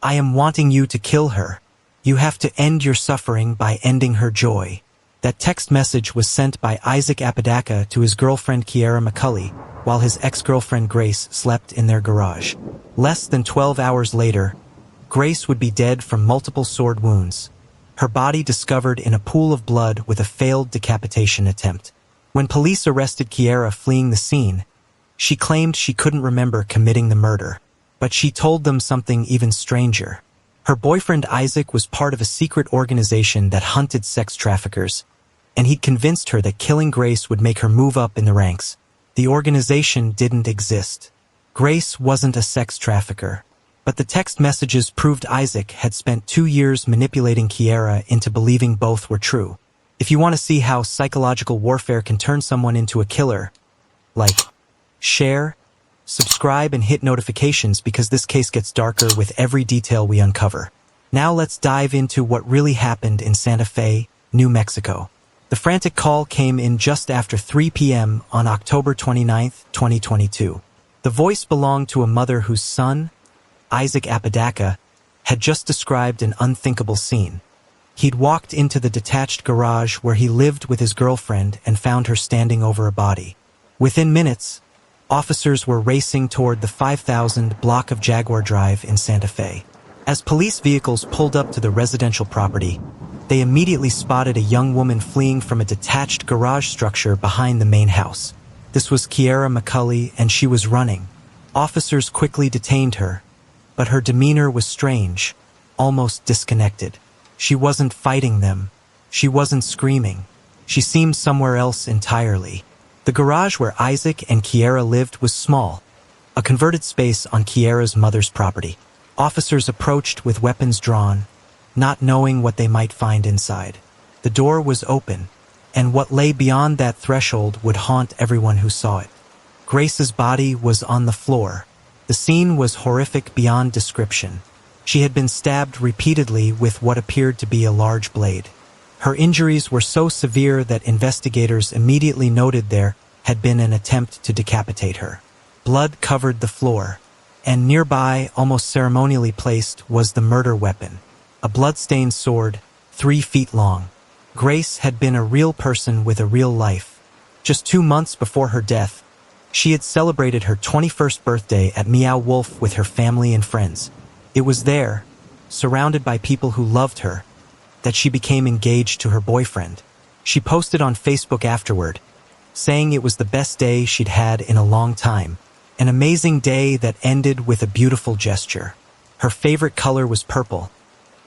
I am wanting you to kill her. You have to end your suffering by ending her joy. That text message was sent by Isaac Apodaca to his girlfriend Kiara McCulley, while his ex-girlfriend Grace slept in their garage. Less than 12 hours later, Grace would be dead from multiple sword wounds, her body discovered in a pool of blood with a failed decapitation attempt. When police arrested Kiara fleeing the scene, she claimed she couldn't remember committing the murder, but she told them something even stranger. Her boyfriend Isaac was part of a secret organization that hunted sex traffickers, and he'd convinced her that killing Grace would make her move up in the ranks. The organization didn't exist. Grace wasn't a sex trafficker, but the text messages proved Isaac had spent 2 years manipulating Kiara into believing both were true. If you want to see how psychological warfare can turn someone into a killer, like, share, subscribe, and hit notifications because this case gets darker with every detail we uncover. Now let's dive into what really happened in Santa Fe, New Mexico. The frantic call came in just after 3 p.m. on October 29, 2022. The voice belonged to a mother whose son, Isaac Apodaca, had just described an unthinkable scene. He'd walked into the detached garage where he lived with his girlfriend and found her standing over a body. Within minutes, officers were racing toward the 5,000 block of Jaguar Drive in Santa Fe. As police vehicles pulled up to the residential property, they immediately spotted a young woman fleeing from a detached garage structure behind the main house. This was Kiara McCulley, and she was running. Officers quickly detained her, but her demeanor was strange, almost disconnected. She wasn't fighting them. She wasn't screaming. She seemed somewhere else entirely. The garage where Isaac and Kiara lived was small, a converted space on Kiara's mother's property. Officers approached with weapons drawn, not knowing what they might find inside. The door was open, and what lay beyond that threshold would haunt everyone who saw it. Grace's body was on the floor. The scene was horrific beyond description. She had been stabbed repeatedly with what appeared to be a large blade. Her injuries were so severe that investigators immediately noted there had been an attempt to decapitate her. Blood covered the floor, and nearby, almost ceremonially placed, was the murder weapon, a blood-stained sword, 3 feet long. Grace had been a real person with a real life. Just 2 months before her death, she had celebrated her 21st birthday at Meow Wolf with her family and friends. It was there, surrounded by people who loved her, that she became engaged to her boyfriend. She posted on Facebook afterward, saying it was the best day she'd had in a long time, an amazing day that ended with a beautiful gesture. Her favorite color was purple,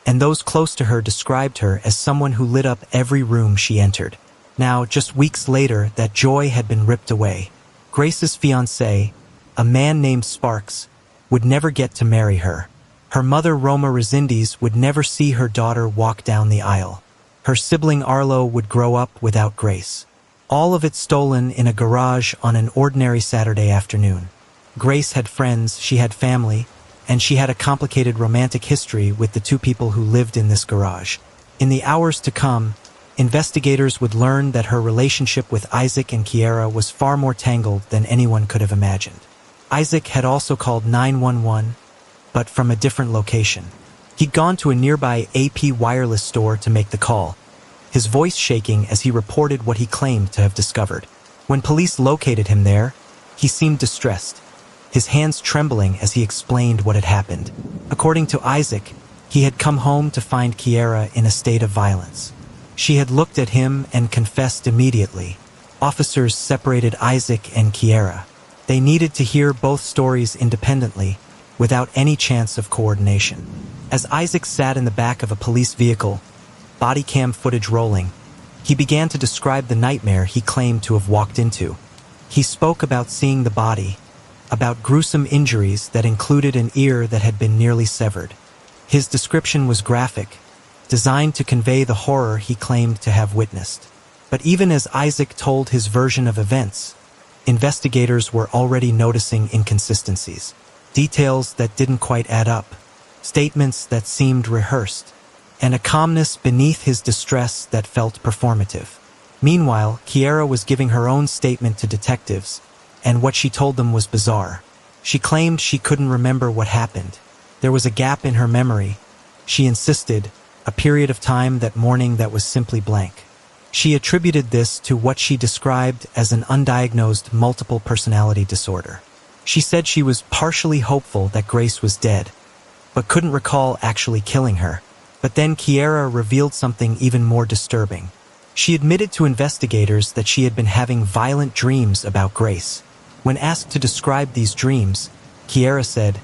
and those close to her described her as someone who lit up every room she entered. Now, just weeks later, that joy had been ripped away. Grace's fiancé, a man named Sparks, would never get to marry her. Her mother, Roma Resendiz, would never see her daughter walk down the aisle. Her sibling Arlo would grow up without Grace. All of it stolen in a garage on an ordinary Saturday afternoon. Grace had friends, she had family, and she had a complicated romantic history with the 2 people who lived in this garage. In the hours to come, investigators would learn that her relationship with Isaac and Kiara was far more tangled than anyone could have imagined. Isaac had also called 911, but from a different location. He'd gone to a nearby AP wireless store to make the call, his voice shaking as he reported what he claimed to have discovered. When police located him there, he seemed distressed, his hands trembling as he explained what had happened. According to Isaac, he had come home to find Kiara in a state of violence. She had looked at him and confessed immediately. Officers separated Isaac and Kiara. They needed to hear both stories independently, without any chance of coordination. As Isaac sat in the back of a police vehicle, body cam footage rolling, he began to describe the nightmare he claimed to have walked into. He spoke about seeing the body, about gruesome injuries that included an ear that had been nearly severed. His description was graphic, designed to convey the horror he claimed to have witnessed. But even as Isaac told his version of events, investigators were already noticing inconsistencies. Details that didn't quite add up, statements that seemed rehearsed, and a calmness beneath his distress that felt performative. Meanwhile, Kiara was giving her own statement to detectives, and what she told them was bizarre. She claimed she couldn't remember what happened, There was a gap in her memory. She insisted, a period of time that morning that was simply blank. She attributed this to what she described as an undiagnosed multiple personality disorder. She said she was partially hopeful that Grace was dead, but couldn't recall actually killing her. But then Kiara revealed something even more disturbing. She admitted to investigators that she had been having violent dreams about Grace. When asked to describe these dreams, Kiara said,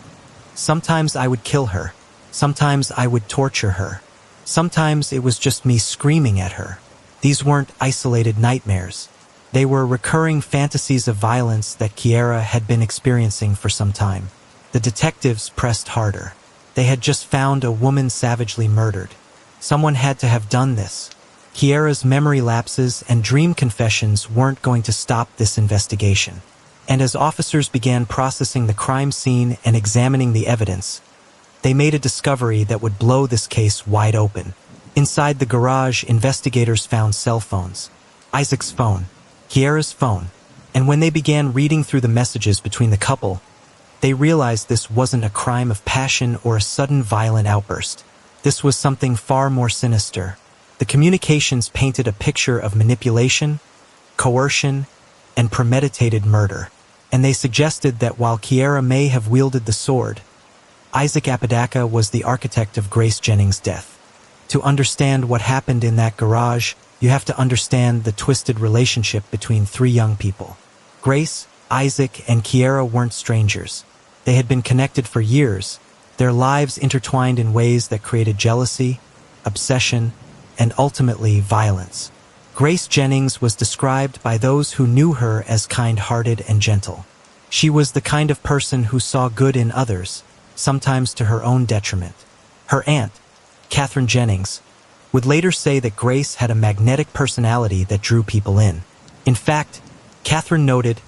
"Sometimes I would kill her. Sometimes I would torture her. Sometimes it was just me screaming at her." These weren't isolated nightmares. They were recurring fantasies of violence that Kiara had been experiencing for some time. The detectives pressed harder. They had just found a woman savagely murdered. Someone had to have done this. Kiara's memory lapses and dream confessions weren't going to stop this investigation. And as officers began processing the crime scene and examining the evidence, they made a discovery that would blow this case wide open. Inside the garage, investigators found cell phones. Isaac's phone, Kiara's phone, and when they began reading through the messages between the couple, they realized this wasn't a crime of passion or a sudden violent outburst. This was something far more sinister. The communications painted a picture of manipulation, coercion, and premeditated murder. And they suggested that while Kiara may have wielded the sword, Isaac Apodaca was the architect of Grace Jennings' death. To understand what happened in that garage, you have to understand the twisted relationship between three young people. Grace, Isaac, and Kiara weren't strangers. They had been connected for years, their lives intertwined in ways that created jealousy, obsession, and ultimately violence. Grace Jennings was described by those who knew her as kind-hearted and gentle. She was the kind of person who saw good in others, sometimes to her own detriment. Her aunt, Catherine Jennings, would later say that Grace had a magnetic personality that drew people in. In fact, Catherine noted,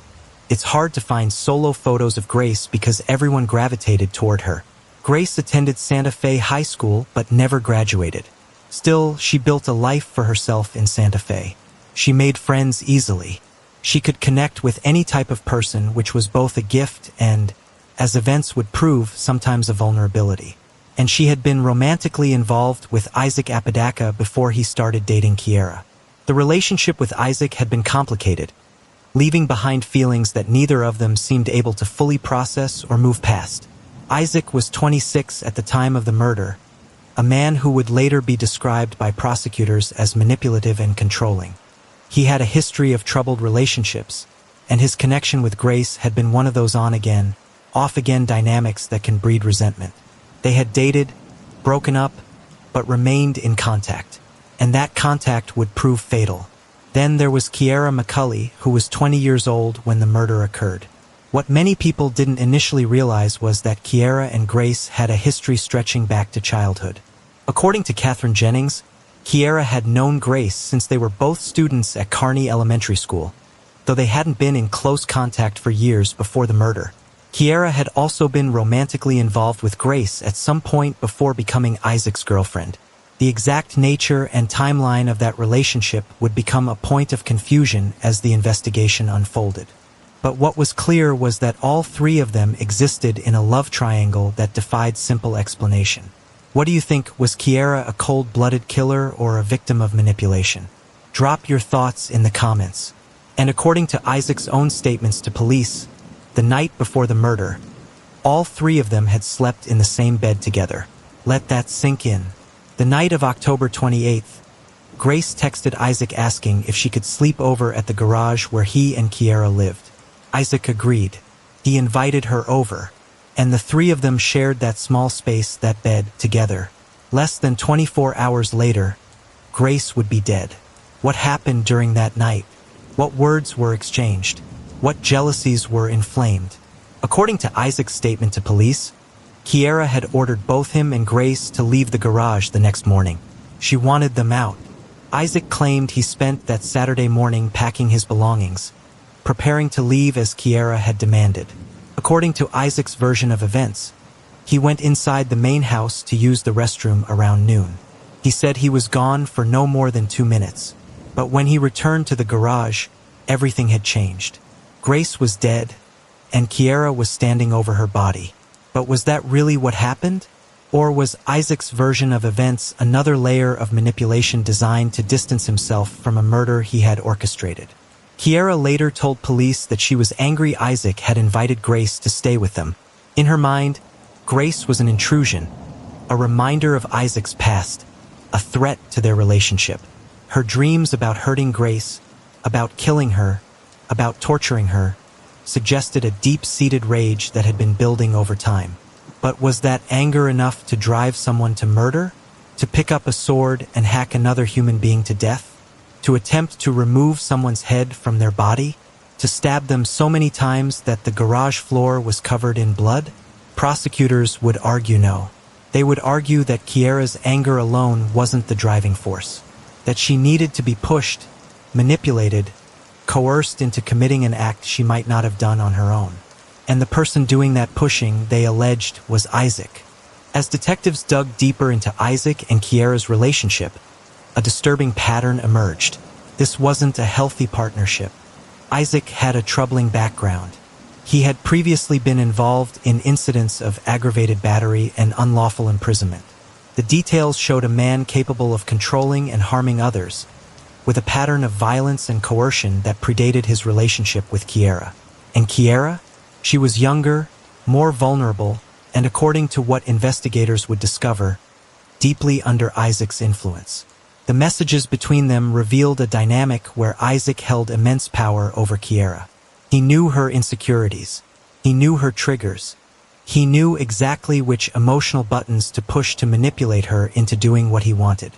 "It's hard to find solo photos of Grace because everyone gravitated toward her." Grace attended Santa Fe High School but never graduated. Still, she built a life for herself in Santa Fe. She made friends easily. She could connect with any type of person, which was both a gift and, as events would prove, sometimes a vulnerability. And she had been romantically involved with Isaac Apodaca before he started dating Kiara. The relationship with Isaac had been complicated, leaving behind feelings that neither of them seemed able to fully process or move past. Isaac was 26 at the time of the murder, a man who would later be described by prosecutors as manipulative and controlling. He had a history of troubled relationships, and his connection with Grace had been one of those on-again, off-again dynamics that can breed resentment. They had dated, broken up, but remained in contact, and that contact would prove fatal. Then there was Kiara McCulley, who was 20 years old when the murder occurred. What many people didn't initially realize was that Kiara and Grace had a history stretching back to childhood. According to Catherine Jennings, Kiara had known Grace since they were both students at Kearney Elementary School, though they hadn't been in close contact for years before the murder. Kiara had also been romantically involved with Grace at some point before becoming Isaac's girlfriend. The exact nature and timeline of that relationship would become a point of confusion as the investigation unfolded. But what was clear was that all three of them existed in a love triangle that defied simple explanation. What do you think? Was Kiara a cold-blooded killer or a victim of manipulation? Drop your thoughts in the comments. And according to Isaac's own statements to police, the night before the murder, all three of them had slept in the same bed together. Let that sink in. The night of October 28th, Grace texted Isaac asking if she could sleep over at the garage where he and Kiara lived. Isaac agreed. He invited her over, and the three of them shared that small space, that bed, together. Less than 24 hours later, Grace would be dead. What happened during that night? What words were exchanged? What jealousies were inflamed? According to Isaac's statement to police, Kiara had ordered both him and Grace to leave the garage the next morning. She wanted them out. Isaac claimed he spent that Saturday morning packing his belongings, preparing to leave as Kiara had demanded. According to Isaac's version of events, he went inside the main house to use the restroom around noon. He said he was gone for no more than 2 minutes, but when he returned to the garage, everything had changed. Grace was dead, and Kiara was standing over her body. But was that really what happened? Or was Isaac's version of events another layer of manipulation designed to distance himself from a murder he had orchestrated? Kiara later told police that she was angry Isaac had invited Grace to stay with them. In her mind, Grace was an intrusion, a reminder of Isaac's past, a threat to their relationship. Her dreams about hurting Grace, about killing her, about torturing her, suggested a deep-seated rage that had been building over time. But was that anger enough to drive someone to murder? To pick up a sword and hack another human being to death? To attempt to remove someone's head from their body? To stab them so many times that the garage floor was covered in blood? Prosecutors would argue no. They would argue that Kiara's anger alone wasn't the driving force, that she needed to be pushed, manipulated, coerced into committing an act she might not have done on her own. And the person doing that pushing, they alleged, was Isaac. As detectives dug deeper into Isaac and Kiara's relationship, a disturbing pattern emerged. This wasn't a healthy partnership. Isaac had a troubling background. He had previously been involved in incidents of aggravated battery and unlawful imprisonment. The details showed a man capable of controlling and harming others, with a pattern of violence and coercion that predated his relationship with Kiara. And Kiara? She was younger, more vulnerable, and according to what investigators would discover, deeply under Isaac's influence. The messages between them revealed a dynamic where Isaac held immense power over Kiara. He knew her insecurities. He knew her triggers. He knew exactly which emotional buttons to push to manipulate her into doing what he wanted.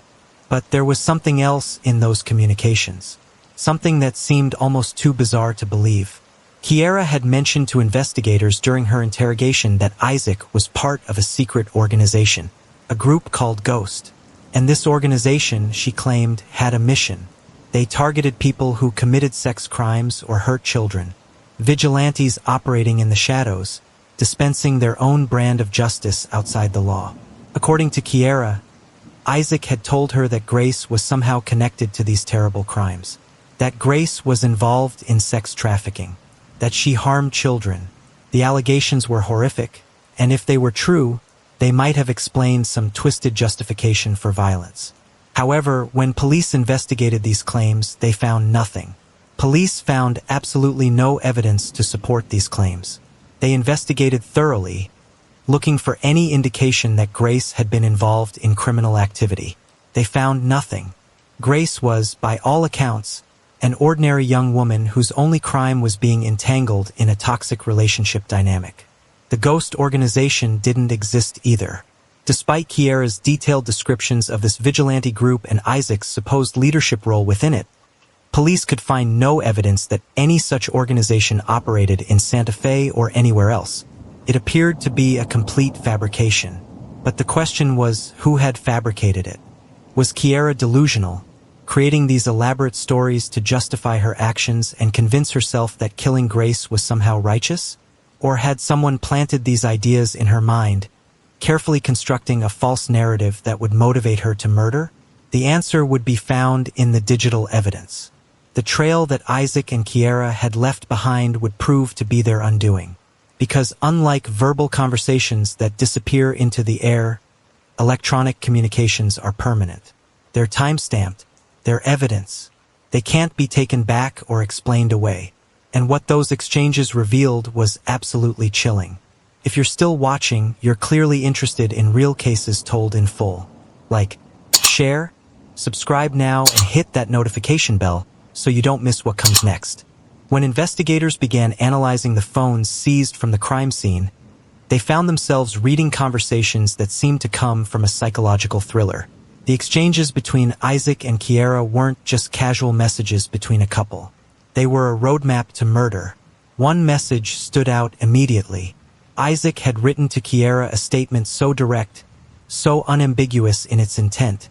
But there was something else in those communications. Something that seemed almost too bizarre to believe. Kiara had mentioned to investigators during her interrogation that Isaac was part of a secret organization, a group called Ghost. And this organization, she claimed, had a mission. They targeted people who committed sex crimes or hurt children, vigilantes operating in the shadows, dispensing their own brand of justice outside the law. According to Kiara, Isaac had told her that Grace was somehow connected to these terrible crimes, that Grace was involved in sex trafficking, that she harmed children. The allegations were horrific, and if they were true, they might have explained some twisted justification for violence. However, when police investigated these claims, they found nothing. Police found absolutely no evidence to support these claims. They investigated thoroughly, looking for any indication that Grace had been involved in criminal activity. They found nothing. Grace was, by all accounts, an ordinary young woman whose only crime was being entangled in a toxic relationship dynamic. The Ghost organization didn't exist either. Despite Kiara's detailed descriptions of this vigilante group and Isaac's supposed leadership role within it, police could find no evidence that any such organization operated in Santa Fe or anywhere else. It appeared to be a complete fabrication. But the question was, who had fabricated it? Was Kiara delusional, creating these elaborate stories to justify her actions and convince herself that killing Grace was somehow righteous? Or had someone planted these ideas in her mind, carefully constructing a false narrative that would motivate her to murder? The answer would be found in the digital evidence. The trail that Isaac and Kiara had left behind would prove to be their undoing. Because unlike verbal conversations that disappear into the air, electronic communications are permanent. They're time-stamped. They're evidence. They can't be taken back or explained away. And what those exchanges revealed was absolutely chilling. If you're still watching, you're clearly interested in real cases told in full. Like, share, subscribe now, and hit that notification bell so you don't miss what comes next. When investigators began analyzing the phones seized from the crime scene, they found themselves reading conversations that seemed to come from a psychological thriller. The exchanges between Isaac and Kiara weren't just casual messages between a couple. They were a roadmap to murder. One message stood out immediately. Isaac had written to Kiara a statement so direct, so unambiguous in its intent,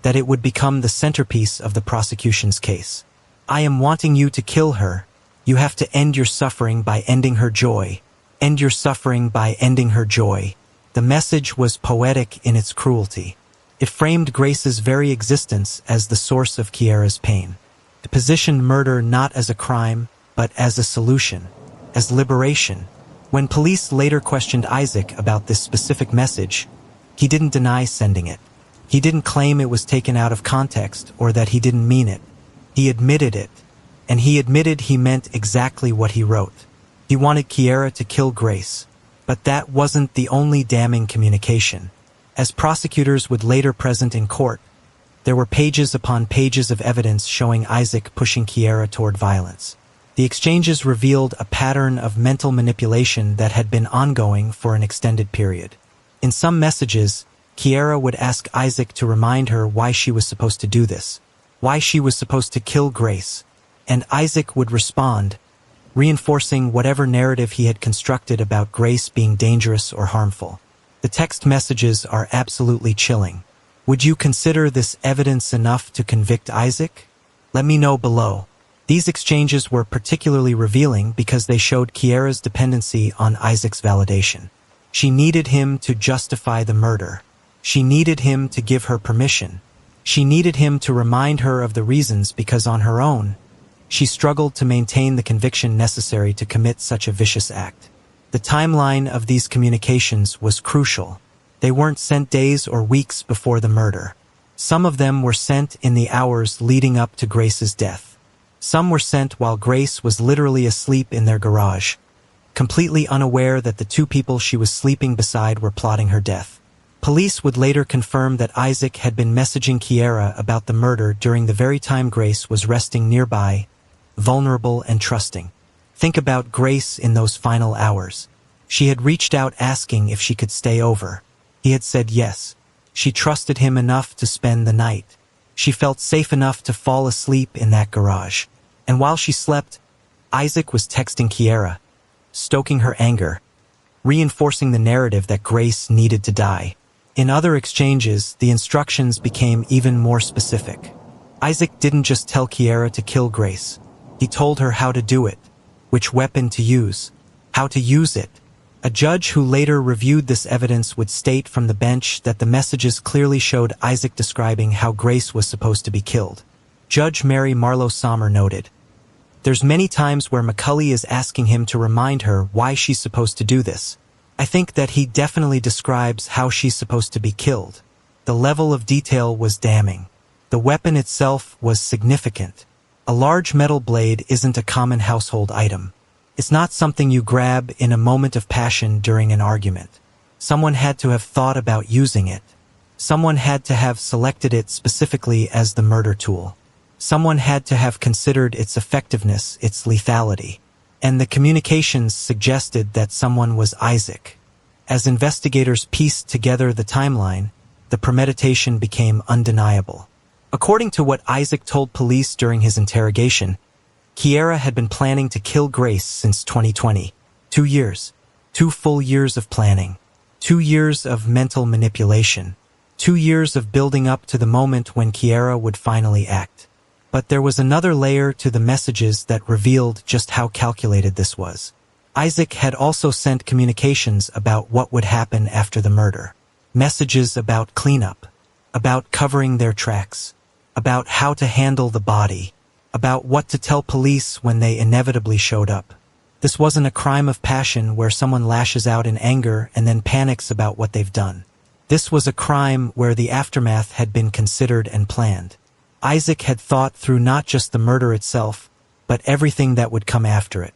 that it would become the centerpiece of the prosecution's case. I am wanting you to kill her. You have to end your suffering by ending her joy. End your suffering by ending her joy. The message was poetic in its cruelty. It framed Grace's very existence as the source of Kiara's pain. It positioned murder not as a crime, but as a solution, as liberation. When police later questioned Isaac about this specific message, he didn't deny sending it. He didn't claim it was taken out of context or that he didn't mean it. He admitted it, and he admitted he meant exactly what he wrote. He wanted Kiara to kill Grace, but that wasn't the only damning communication. As prosecutors would later present in court, there were pages upon pages of evidence showing Isaac pushing Kiara toward violence. The exchanges revealed a pattern of mental manipulation that had been ongoing for an extended period. In some messages, Kiara would ask Isaac to remind her why she was supposed to do this, why she was supposed to kill Grace, and Isaac would respond, reinforcing whatever narrative he had constructed about Grace being dangerous or harmful. The text messages are absolutely chilling. Would you consider this evidence enough to convict Isaac? Let me know below. These exchanges were particularly revealing because they showed Kiara's dependency on Isaac's validation. She needed him to justify the murder. She needed him to give her permission. She needed him to remind her of the reasons because on her own, she struggled to maintain the conviction necessary to commit such a vicious act. The timeline of these communications was crucial. They weren't sent days or weeks before the murder. Some of them were sent in the hours leading up to Grace's death. Some were sent while Grace was literally asleep in their garage, completely unaware that the two people she was sleeping beside were plotting her death. Police would later confirm that Isaac had been messaging Kiara about the murder during the very time Grace was resting nearby, vulnerable and trusting. Think about Grace in those final hours. She had reached out asking if she could stay over. He had said yes. She trusted him enough to spend the night. She felt safe enough to fall asleep in that garage. And while she slept, Isaac was texting Kiara, stoking her anger, reinforcing the narrative that Grace needed to die. In other exchanges, the instructions became even more specific. Isaac didn't just tell Kiara to kill Grace. He told her how to do it, which weapon to use, how to use it. A judge who later reviewed this evidence would state from the bench that the messages clearly showed Isaac describing how Grace was supposed to be killed. Judge Mary Marlowe Sommer noted, "There's many times where McCulley is asking him to remind her why she's supposed to do this. I think that he definitely describes how she's supposed to be killed. The level of detail was damning. The weapon itself was significant. A large metal blade isn't a common household item. It's not something you grab in a moment of passion during an argument. Someone had to have thought about using it. Someone had to have selected it specifically as the murder tool. Someone had to have considered its effectiveness, its lethality. And the communications suggested that someone was Isaac. As investigators pieced together the timeline, the premeditation became undeniable. According to what Isaac told police during his interrogation, Kiara had been planning to kill Grace since 2020. 2 years. 2 full years of planning. 2 years of mental manipulation. 2 years of building up to the moment when Kiara would finally act. But there was another layer to the messages that revealed just how calculated this was. Isaac had also sent communications about what would happen after the murder. Messages about cleanup, about covering their tracks, about how to handle the body, about what to tell police when they inevitably showed up. This wasn't a crime of passion where someone lashes out in anger and then panics about what they've done. This was a crime where the aftermath had been considered and planned. Isaac had thought through not just the murder itself, but everything that would come after it.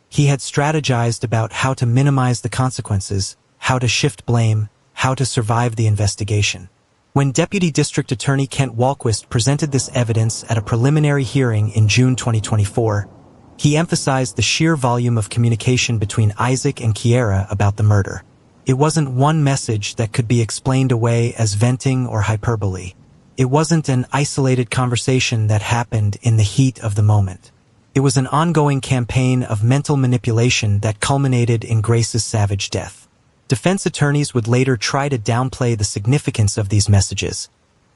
He had strategized about how to minimize the consequences, how to shift blame, how to survive the investigation. When Deputy District Attorney Kent Walquist presented this evidence at a preliminary hearing in June 2024, he emphasized the sheer volume of communication between Isaac and Kiara about the murder. It wasn't one message that could be explained away as venting or hyperbole. It wasn't an isolated conversation that happened in the heat of the moment. It was an ongoing campaign of mental manipulation that culminated in Grace's savage death. Defense attorneys would later try to downplay the significance of these messages,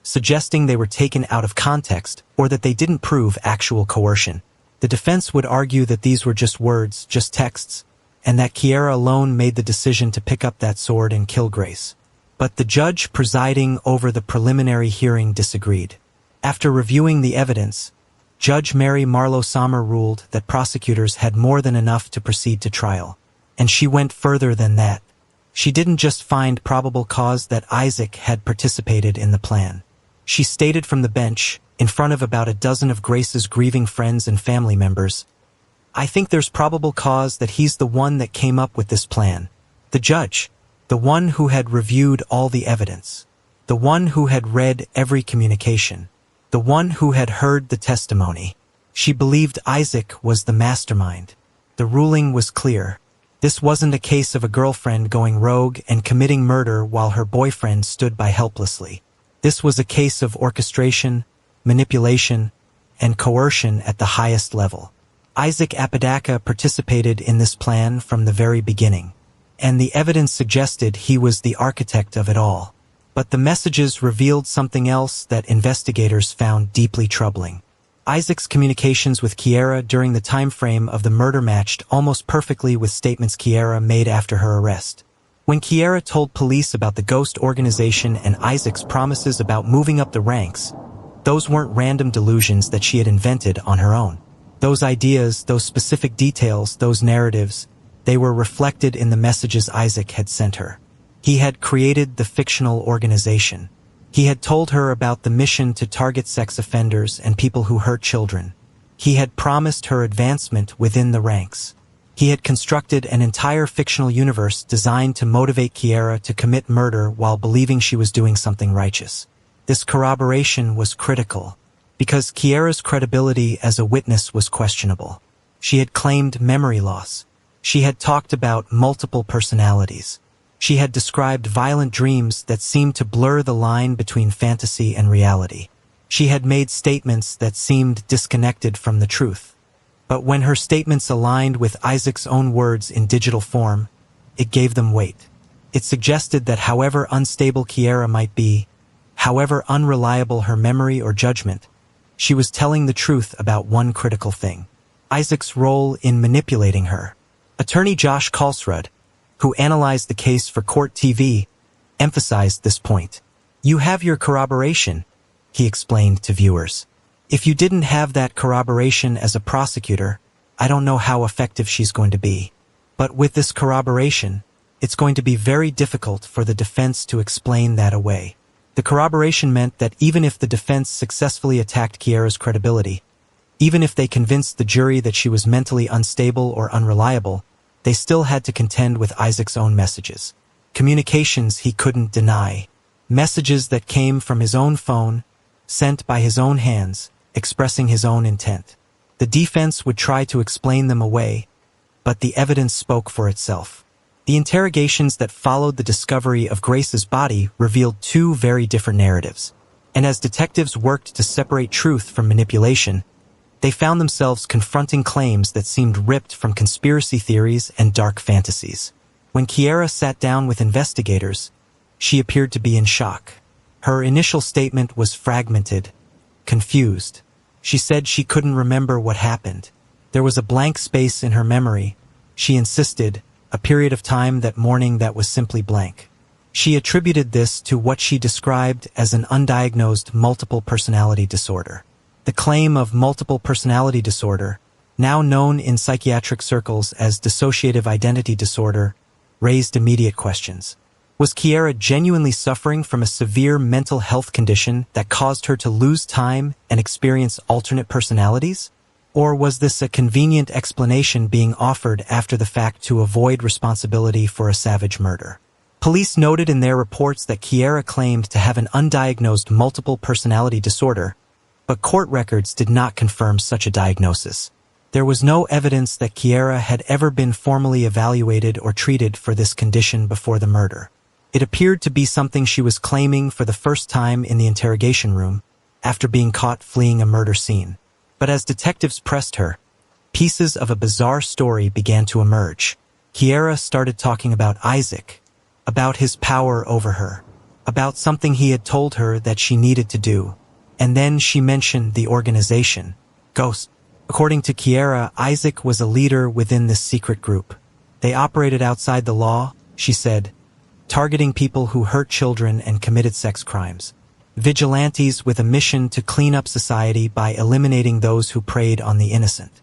suggesting they were taken out of context or that they didn't prove actual coercion. The defense would argue that these were just words, just texts, and that Kiara alone made the decision to pick up that sword and kill Grace. But the judge presiding over the preliminary hearing disagreed. After reviewing the evidence, Judge Mary Marlowe Sommer ruled that prosecutors had more than enough to proceed to trial. And she went further than that. She didn't just find probable cause that Isaac had participated in the plan. She stated from the bench, in front of about a dozen of Grace's grieving friends and family members, "I think there's probable cause that he's the one that came up with this plan. The judge, the one who had reviewed all the evidence, the one who had read every communication, the one who had heard the testimony." She believed Isaac was the mastermind. The ruling was clear. This wasn't a case of a girlfriend going rogue and committing murder while her boyfriend stood by helplessly. This was a case of orchestration, manipulation, and coercion at the highest level. Isaac Apodaca participated in this plan from the very beginning, and the evidence suggested he was the architect of it all. But the messages revealed something else that investigators found deeply troubling. Isaac's communications with Kiara during the time frame of the murder matched almost perfectly with statements Kiara made after her arrest. When Kiara told police about the ghost organization and Isaac's promises about moving up the ranks, those weren't random delusions that she had invented on her own. Those ideas, those specific details, those narratives, they were reflected in the messages Isaac had sent her. He had created the fictional organization. He had told her about the mission to target sex offenders and people who hurt children. He had promised her advancement within the ranks. He had constructed an entire fictional universe designed to motivate Kiara to commit murder while believing she was doing something righteous. This corroboration was critical, because Kiara's credibility as a witness was questionable. She had claimed memory loss. She had talked about multiple personalities. She had described violent dreams that seemed to blur the line between fantasy and reality. She had made statements that seemed disconnected from the truth. But when her statements aligned with Isaac's own words in digital form, it gave them weight. It suggested that however unstable Kiara might be, however unreliable her memory or judgment, she was telling the truth about one critical thing: Isaac's role in manipulating her. Attorney Josh Kalsrud, who analyzed the case for Court TV, emphasized this point. "You have your corroboration," he explained to viewers. "If you didn't have that corroboration as a prosecutor, I don't know how effective she's going to be. But with this corroboration, it's going to be very difficult for the defense to explain that away." The corroboration meant that even if the defense successfully attacked Kiara's credibility, even if they convinced the jury that she was mentally unstable or unreliable, they still had to contend with Isaac's own messages. Communications he couldn't deny. Messages that came from his own phone, sent by his own hands, expressing his own intent. The defense would try to explain them away, but the evidence spoke for itself. The interrogations that followed the discovery of Grace's body revealed two very different narratives. And as detectives worked to separate truth from manipulation, they found themselves confronting claims that seemed ripped from conspiracy theories and dark fantasies. When Kiara sat down with investigators, she appeared to be in shock. Her initial statement was fragmented, confused. She said she couldn't remember what happened. There was a blank space in her memory. She insisted, a period of time that morning that was simply blank. She attributed this to what she described as an undiagnosed multiple personality disorder. The claim of multiple personality disorder, now known in psychiatric circles as dissociative identity disorder, raised immediate questions. Was Kiara genuinely suffering from a severe mental health condition that caused her to lose time and experience alternate personalities? Or was this a convenient explanation being offered after the fact to avoid responsibility for a savage murder? Police noted in their reports that Kiara claimed to have an undiagnosed multiple personality disorder, but court records did not confirm such a diagnosis. There was no evidence that Kiara had ever been formally evaluated or treated for this condition before the murder. It appeared to be something she was claiming for the first time in the interrogation room, after being caught fleeing a murder scene. But as detectives pressed her, pieces of a bizarre story began to emerge. Kiara started talking about Isaac, about his power over her, about something he had told her that she needed to do. And then she mentioned the organization, Ghost. According to Kiara, Isaac was a leader within this secret group. They operated outside the law, she said, targeting people who hurt children and committed sex crimes. Vigilantes with a mission to clean up society by eliminating those who preyed on the innocent.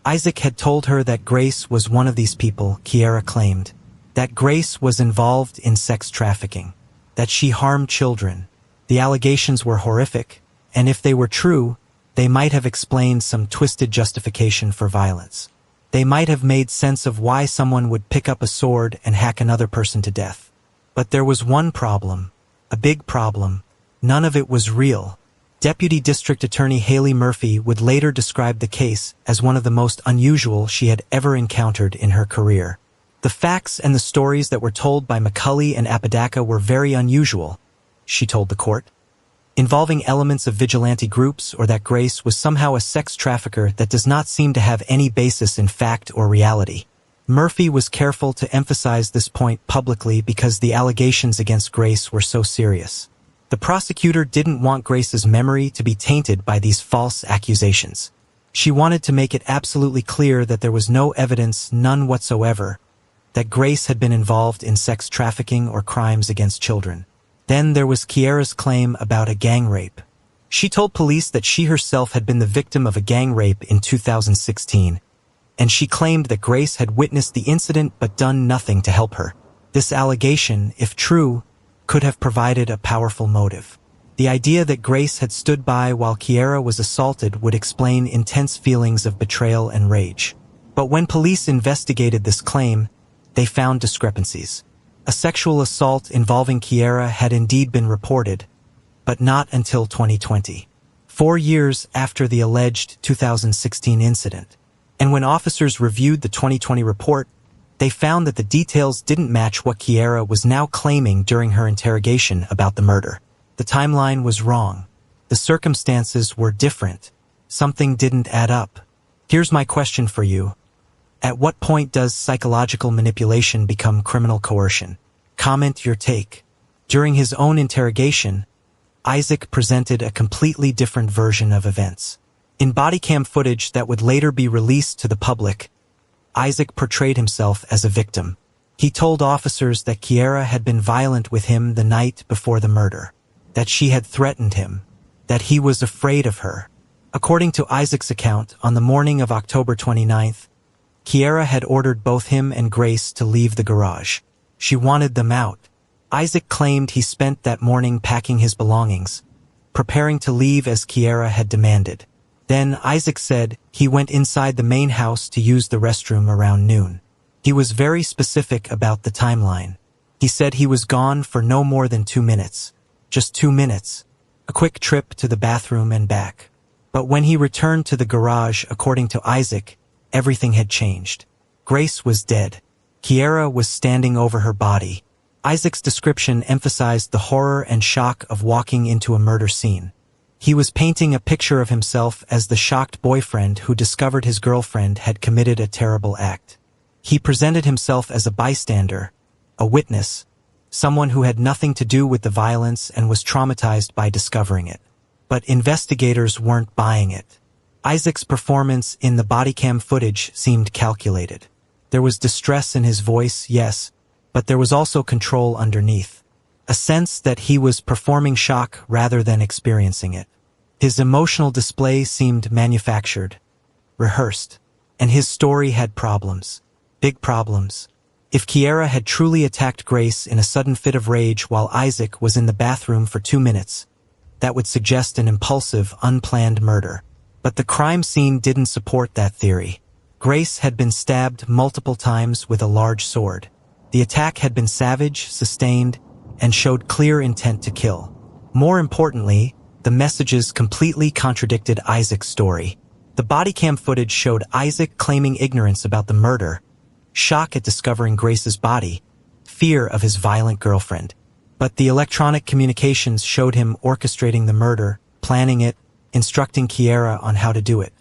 Isaac had told her that Grace was one of these people, Kiara claimed. That Grace was involved in sex trafficking. That she harmed children. The allegations were horrific, and if they were true, they might have explained some twisted justification for violence. They might have made sense of why someone would pick up a sword and hack another person to death. But there was one problem, a big problem. None of it was real. Deputy District Attorney Haley Murphy would later describe the case as one of the most unusual she had ever encountered in her career. The facts and the stories that were told by McCulley and Apodaca were very unusual, she told the court, involving elements of vigilante groups or that Grace was somehow a sex trafficker that does not seem to have any basis in fact or reality. Murphy was careful to emphasize this point publicly because the allegations against Grace were so serious. The prosecutor didn't want Grace's memory to be tainted by these false accusations. She wanted to make it absolutely clear that there was no evidence, none whatsoever, that Grace had been involved in sex trafficking or crimes against children. Then there was Kiara's claim about a gang rape. She told police that she herself had been the victim of a gang rape in 2016, and she claimed that Grace had witnessed the incident but done nothing to help her. This allegation, if true, could have provided a powerful motive. The idea that Grace had stood by while Kiara was assaulted would explain intense feelings of betrayal and rage. But when police investigated this claim, they found discrepancies. A sexual assault involving Kiara had indeed been reported, but not until 2020, 4 years after the alleged 2016 incident. And when officers reviewed the 2020 report, they found that the details didn't match what Kiara was now claiming during her interrogation about the murder. The timeline was wrong. The circumstances were different. Something didn't add up. Here's my question for you. At what point does psychological manipulation become criminal coercion? Comment your take. During his own interrogation, Isaac presented a completely different version of events. In body cam footage that would later be released to the public, Isaac portrayed himself as a victim. He told officers that Kiara had been violent with him the night before the murder, that she had threatened him, that he was afraid of her. According to Isaac's account, on the morning of October 29th, Kiara had ordered both him and Grace to leave the garage. She wanted them out. Isaac claimed he spent that morning packing his belongings, preparing to leave as Kiara had demanded. Then Isaac said he went inside the main house to use the restroom around noon. He was very specific about the timeline. He said he was gone for no more than 2 minutes. Just 2 minutes. A quick trip to the bathroom and back. But when he returned to the garage, according to Isaac, everything had changed. Grace was dead. Kiara was standing over her body. Isaac's description emphasized the horror and shock of walking into a murder scene. He was painting a picture of himself as the shocked boyfriend who discovered his girlfriend had committed a terrible act. He presented himself as a bystander, a witness, someone who had nothing to do with the violence and was traumatized by discovering it. But investigators weren't buying it. Isaac's performance in the body cam footage seemed calculated. There was distress in his voice, yes, but there was also control underneath. A sense that he was performing shock rather than experiencing it. His emotional display seemed manufactured, rehearsed, and his story had problems. Big problems. If Kiara had truly attacked Grace in a sudden fit of rage while Isaac was in the bathroom for 2 minutes, that would suggest an impulsive, unplanned murder. But the crime scene didn't support that theory. Grace had been stabbed multiple times with a large sword. The attack had been savage, sustained, and showed clear intent to kill. More importantly, the messages completely contradicted Isaac's story. The body cam footage showed Isaac claiming ignorance about the murder, shock at discovering Grace's body, fear of his violent girlfriend. But the electronic communications showed him orchestrating the murder, planning it, instructing Kiara on how to do it.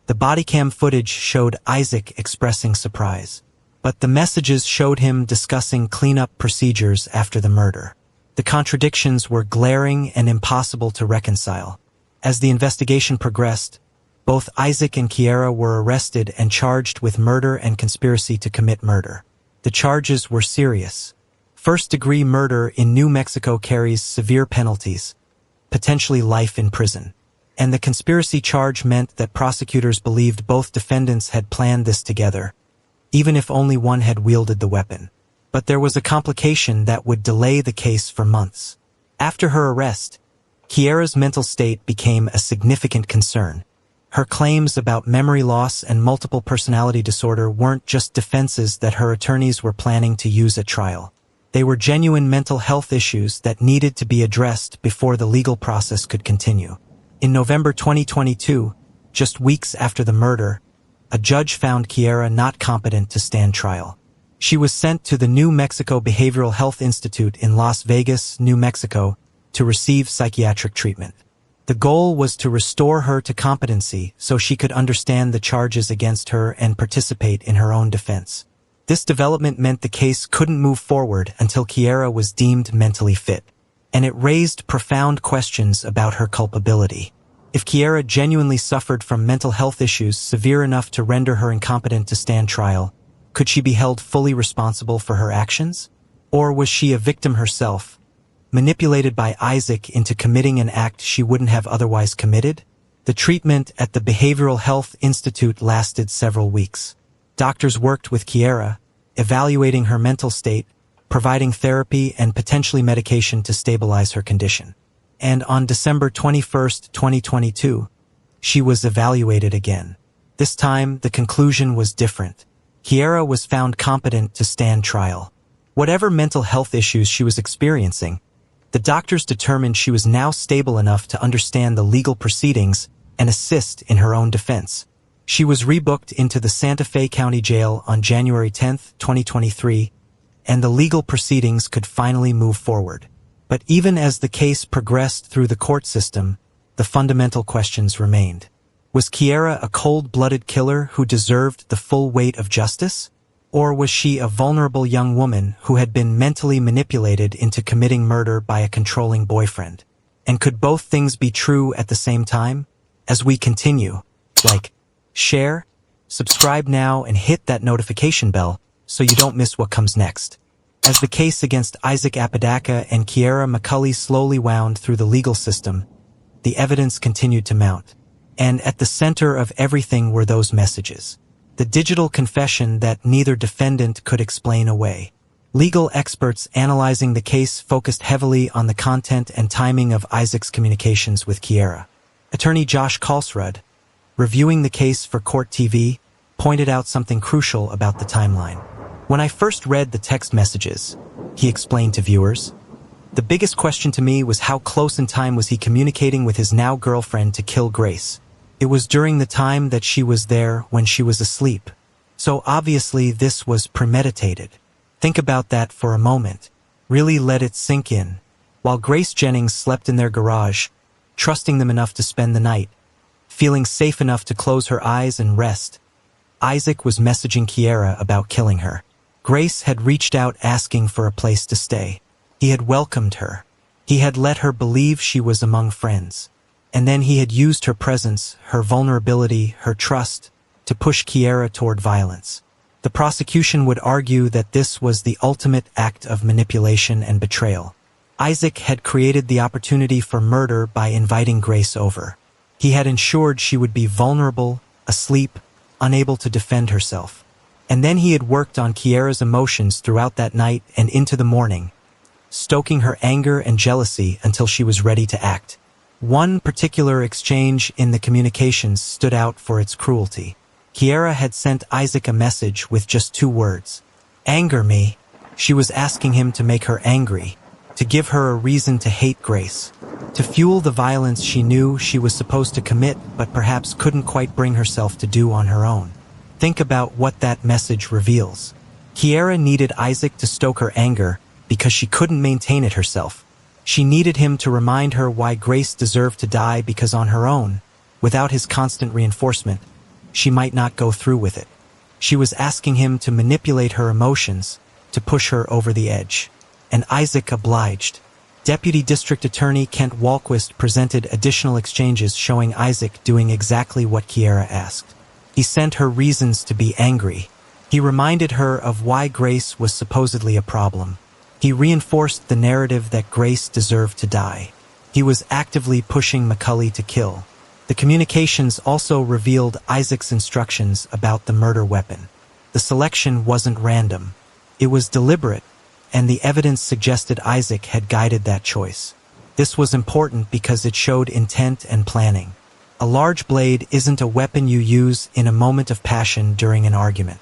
The body cam footage showed Isaac expressing surprise. But the messages showed him discussing cleanup procedures after the murder. The contradictions were glaring and impossible to reconcile. As the investigation progressed, both Isaac and Kiara were arrested and charged with murder and conspiracy to commit murder. The charges were serious. First-degree murder in New Mexico carries severe penalties, potentially life in prison. and the conspiracy charge meant that prosecutors believed both defendants had planned this together, even if only one had wielded the weapon. But there was a complication that would delay the case for months. After her arrest, Kiara's mental state became a significant concern. Her claims about memory loss and multiple personality disorder weren't just defenses that her attorneys were planning to use at trial. They were genuine mental health issues that needed to be addressed before the legal process could continue. In November 2022, just weeks after the murder, a judge found Kiara not competent to stand trial. She was sent to the New Mexico Behavioral Health Institute in Las Vegas, New Mexico, to receive psychiatric treatment. The goal was to restore her to competency so she could understand the charges against her and participate in her own defense. This development meant the case couldn't move forward until Kiara was deemed mentally fit, and it raised profound questions about her culpability. If Kiara genuinely suffered from mental health issues severe enough to render her incompetent to stand trial, could she be held fully responsible for her actions? Or was she a victim herself, manipulated by Isaac into committing an act she wouldn't have otherwise committed? The treatment at the Behavioral Health Institute lasted several weeks. Doctors worked with Kiara, evaluating her mental state, providing therapy and potentially medication to stabilize her condition. And on December 21, 2022, she was evaluated again. This time, the conclusion was different. Kiara was found competent to stand trial. Whatever mental health issues she was experiencing, the doctors determined she was now stable enough to understand the legal proceedings and assist in her own defense. She was rebooked into the Santa Fe County Jail on January 10, 2023, and the legal proceedings could finally move forward. But even as the case progressed through the court system, the fundamental questions remained. Was Kiara a cold-blooded killer who deserved the full weight of justice? Or was she a vulnerable young woman who had been mentally manipulated into committing murder by a controlling boyfriend? And could both things be true at the same time? As we continue, share, subscribe now, and hit that notification bell so you don't miss what comes next. As the case against Isaac Apodaca and Kiara McCulley slowly wound through the legal system, the evidence continued to mount. And at the center of everything were those messages. The digital confession that neither defendant could explain away. Legal experts analyzing the case focused heavily on the content and timing of Isaac's communications with Kiara. Attorney Josh Kalsrud, reviewing the case for Court TV, pointed out something crucial about the timeline. When I first read the text messages, he explained to viewers, the biggest question to me was how close in time was he communicating with his now girlfriend to kill Grace. It was during the time that she was there when she was asleep. So obviously this was premeditated. Think about that for a moment. Really let it sink in. While Grace Jennings slept in their garage, trusting them enough to spend the night, feeling safe enough to close her eyes and rest, Isaac was messaging Kiara about killing her. Grace had reached out asking for a place to stay. He had welcomed her. He had let her believe she was among friends. And then he had used her presence, her vulnerability, her trust, to push Kiara toward violence. The prosecution would argue that this was the ultimate act of manipulation and betrayal. Isaac had created the opportunity for murder by inviting Grace over. He had ensured she would be vulnerable, asleep, unable to defend herself. And then he had worked on Kiara's emotions throughout that night and into the morning, stoking her anger and jealousy until she was ready to act. One particular exchange in the communications stood out for its cruelty. Kiara had sent Isaac a message with just 2 words. Anger me. She was asking him to make her angry, to give her a reason to hate Grace, to fuel the violence she knew she was supposed to commit but perhaps couldn't quite bring herself to do on her own. Think about what that message reveals. Kiara needed Isaac to stoke her anger because she couldn't maintain it herself. She needed him to remind her why Grace deserved to die because on her own, without his constant reinforcement, she might not go through with it. She was asking him to manipulate her emotions, to push her over the edge. And Isaac obliged. Deputy District Attorney Kent Walquist presented additional exchanges showing Isaac doing exactly what Kiara asked. He sent her reasons to be angry. He reminded her of why Grace was supposedly a problem. He reinforced the narrative that Grace deserved to die. He was actively pushing McCulley to kill. The communications also revealed Isaac's instructions about the murder weapon. The selection wasn't random. It was deliberate, and the evidence suggested Isaac had guided that choice. This was important because it showed intent and planning. A large blade isn't a weapon you use in a moment of passion during an argument.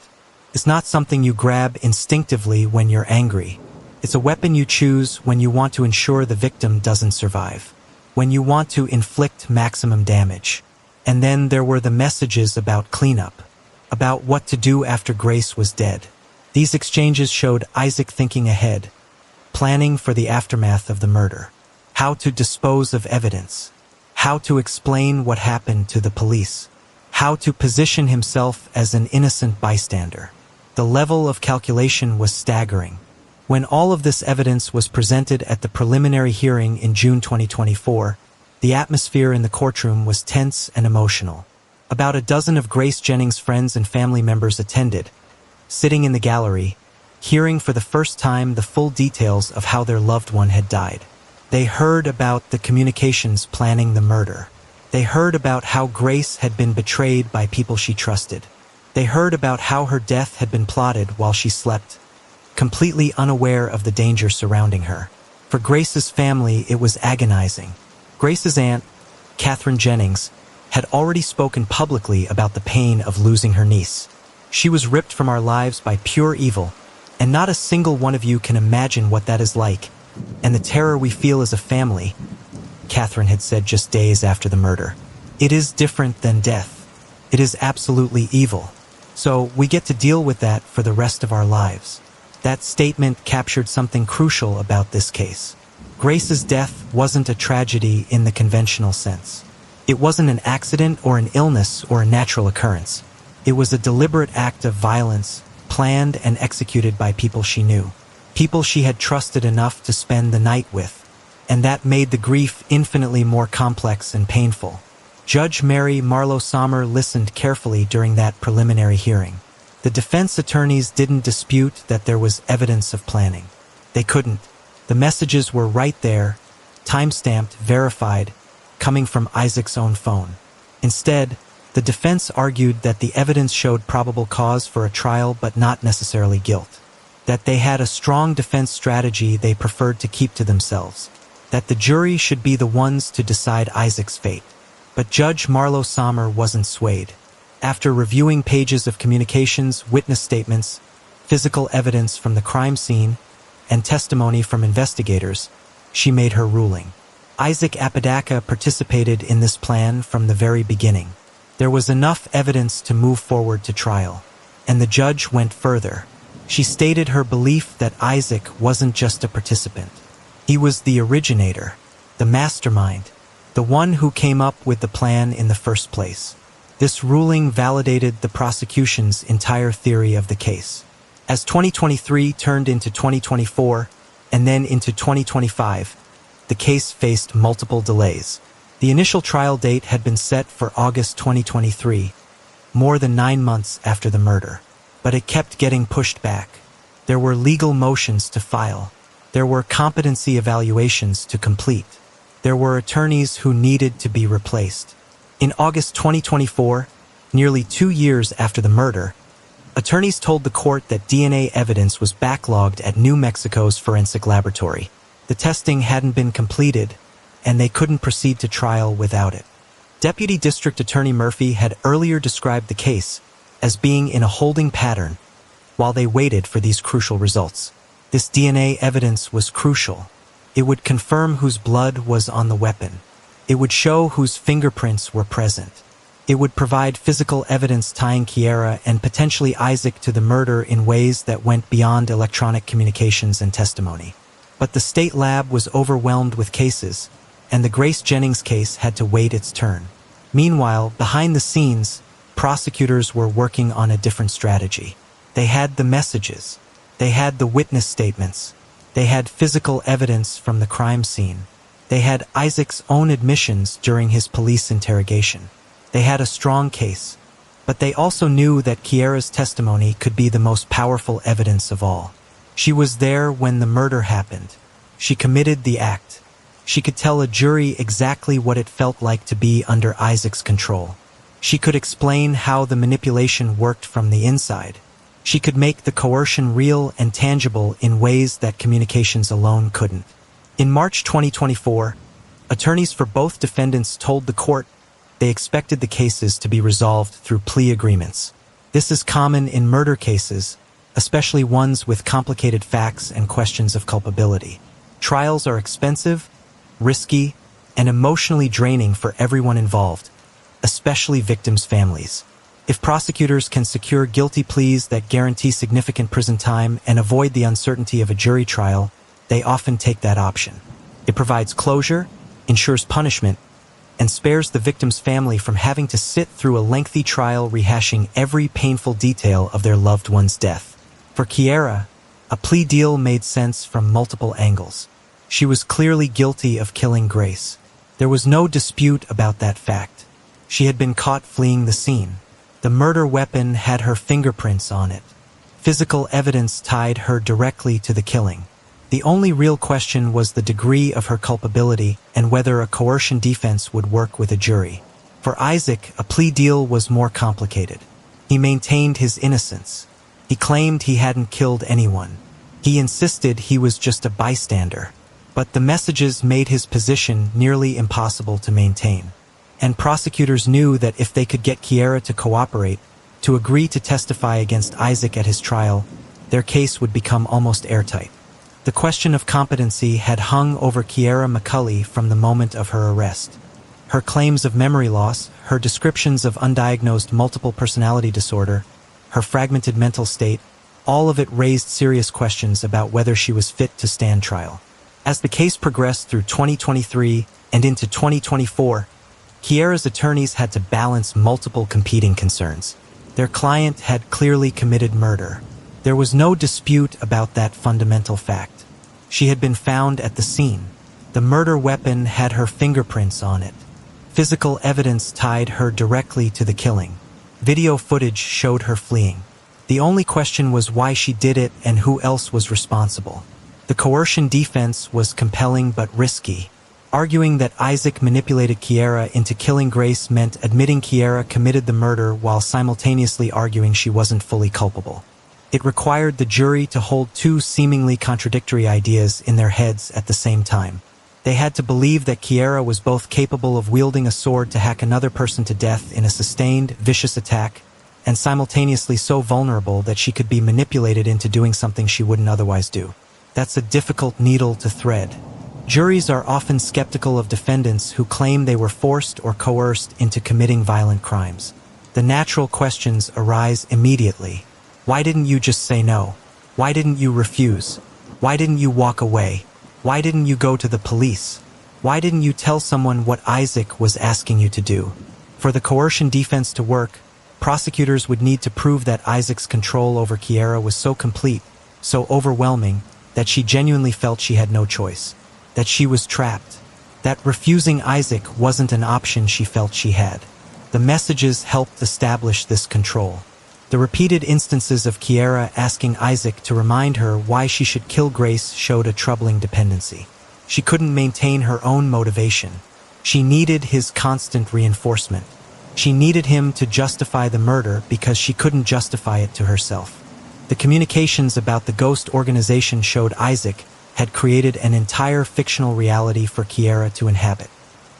It's not something you grab instinctively when you're angry. It's a weapon you choose when you want to ensure the victim doesn't survive, when you want to inflict maximum damage. And then there were the messages about cleanup, about what to do after Grace was dead. These exchanges showed Isaac thinking ahead, planning for the aftermath of the murder, how to dispose of evidence, how to explain what happened to the police, how to position himself as an innocent bystander. The level of calculation was staggering. When all of this evidence was presented at the preliminary hearing in June 2024, the atmosphere in the courtroom was tense and emotional. About a dozen of Grace Jennings' friends and family members attended, sitting in the gallery, hearing for the first time the full details of how their loved one had died. They heard about the communications planning the murder. They heard about how Grace had been betrayed by people she trusted. They heard about how her death had been plotted while she slept, completely unaware of the danger surrounding her. For Grace's family, it was agonizing. Grace's aunt, Catherine Jennings, had already spoken publicly about the pain of losing her niece. She was ripped from our lives by pure evil, and not a single one of you can imagine what that is like, and the terror we feel as a family, Catherine had said just days after the murder. It is different than death. It is absolutely evil. So we get to deal with that for the rest of our lives. That statement captured something crucial about this case. Grace's death wasn't a tragedy in the conventional sense. It wasn't an accident or an illness or a natural occurrence. It was a deliberate act of violence, planned and executed by people she knew, people she had trusted enough to spend the night with, and that made the grief infinitely more complex and painful. Judge Mary Marlowe Sommer listened carefully during that preliminary hearing. The defense attorneys didn't dispute that there was evidence of planning. They couldn't. The messages were right there, time-stamped, verified, coming from Isaac's own phone. Instead, the defense argued that the evidence showed probable cause for a trial but not necessarily guilt. That they had a strong defense strategy they preferred to keep to themselves. That the jury should be the ones to decide Isaac's fate. But Judge Marlowe Sommer wasn't swayed. After reviewing pages of communications, witness statements, physical evidence from the crime scene, and testimony from investigators, she made her ruling. Isaac Apodaca participated in this plan from the very beginning. There was enough evidence to move forward to trial, and the judge went further. She stated her belief that Isaac wasn't just a participant. He was the originator, the mastermind, the one who came up with the plan in the first place. This ruling validated the prosecution's entire theory of the case. As 2023 turned into 2024 and then into 2025, the case faced multiple delays. The initial trial date had been set for August 2023, more than 9 months after the murder. But it kept getting pushed back. There were legal motions to file. There were competency evaluations to complete. There were attorneys who needed to be replaced. In August 2024, nearly 2 years after the murder, attorneys told the court that DNA evidence was backlogged at New Mexico's forensic laboratory. The testing hadn't been completed, and they couldn't proceed to trial without it. Deputy District Attorney Murphy had earlier described the case as being in a holding pattern while they waited for these crucial results. This DNA evidence was crucial. It would confirm whose blood was on the weapon. It would show whose fingerprints were present. It would provide physical evidence tying Kiara and potentially Isaac to the murder in ways that went beyond electronic communications and testimony. But the state lab was overwhelmed with cases, and the Grace Jennings case had to wait its turn. Meanwhile, behind the scenes, prosecutors were working on a different strategy. They had the messages. They had the witness statements. They had physical evidence from the crime scene. They had Isaac's own admissions during his police interrogation. They had a strong case, but they also knew that Kiara's testimony could be the most powerful evidence of all. She was there when the murder happened. She committed the act. She could tell a jury exactly what it felt like to be under Isaac's control. She could explain how the manipulation worked from the inside. She could make the coercion real and tangible in ways that communications alone couldn't. In March 2024, attorneys for both defendants told the court they expected the cases to be resolved through plea agreements. This is common in murder cases, especially ones with complicated facts and questions of culpability. Trials are expensive, risky, and emotionally draining for everyone involved, especially victims' families. If prosecutors can secure guilty pleas that guarantee significant prison time and avoid the uncertainty of a jury trial, they often take that option. It provides closure, ensures punishment, and spares the victim's family from having to sit through a lengthy trial rehashing every painful detail of their loved one's death. For Kiara, a plea deal made sense from multiple angles. She was clearly guilty of killing Grace. There was no dispute about that fact. She had been caught fleeing the scene. The murder weapon had her fingerprints on it. Physical evidence tied her directly to the killing. The only real question was the degree of her culpability and whether a coercion defense would work with a jury. For Isaac, a plea deal was more complicated. He maintained his innocence. He claimed he hadn't killed anyone. He insisted he was just a bystander. But the messages made his position nearly impossible to maintain. And prosecutors knew that if they could get Kiara to cooperate, to agree to testify against Isaac at his trial, their case would become almost airtight. The question of competency had hung over Kiara McCulley from the moment of her arrest. Her claims of memory loss, her descriptions of undiagnosed multiple personality disorder, her fragmented mental state, all of it raised serious questions about whether she was fit to stand trial. As the case progressed through 2023 and into 2024, Kiara's attorneys had to balance multiple competing concerns. Their client had clearly committed murder. There was no dispute about that fundamental fact. She had been found at the scene. The murder weapon had her fingerprints on it. Physical evidence tied her directly to the killing. Video footage showed her fleeing. The only question was why she did it and who else was responsible. The coercion defense was compelling but risky. Arguing that Isaac manipulated Kiara into killing Grace meant admitting Kiara committed the murder while simultaneously arguing she wasn't fully culpable. It required the jury to hold two seemingly contradictory ideas in their heads at the same time. They had to believe that Kiara was both capable of wielding a sword to hack another person to death in a sustained, vicious attack, and simultaneously so vulnerable that she could be manipulated into doing something she wouldn't otherwise do. That's a difficult needle to thread. Juries are often skeptical of defendants who claim they were forced or coerced into committing violent crimes. The natural questions arise immediately. Why didn't you just say no? Why didn't you refuse? Why didn't you walk away? Why didn't you go to the police? Why didn't you tell someone what Isaac was asking you to do? For the coercion defense to work, prosecutors would need to prove that Isaac's control over Kiara was so complete, so overwhelming, that she genuinely felt she had no choice. That she was trapped. That refusing Isaac wasn't an option she felt she had. The messages helped establish this control. The repeated instances of Kiara asking Isaac to remind her why she should kill Grace showed a troubling dependency. She couldn't maintain her own motivation. She needed his constant reinforcement. She needed him to justify the murder because she couldn't justify it to herself. The communications about the ghost organization showed Isaac had created an entire fictional reality for Kiara to inhabit.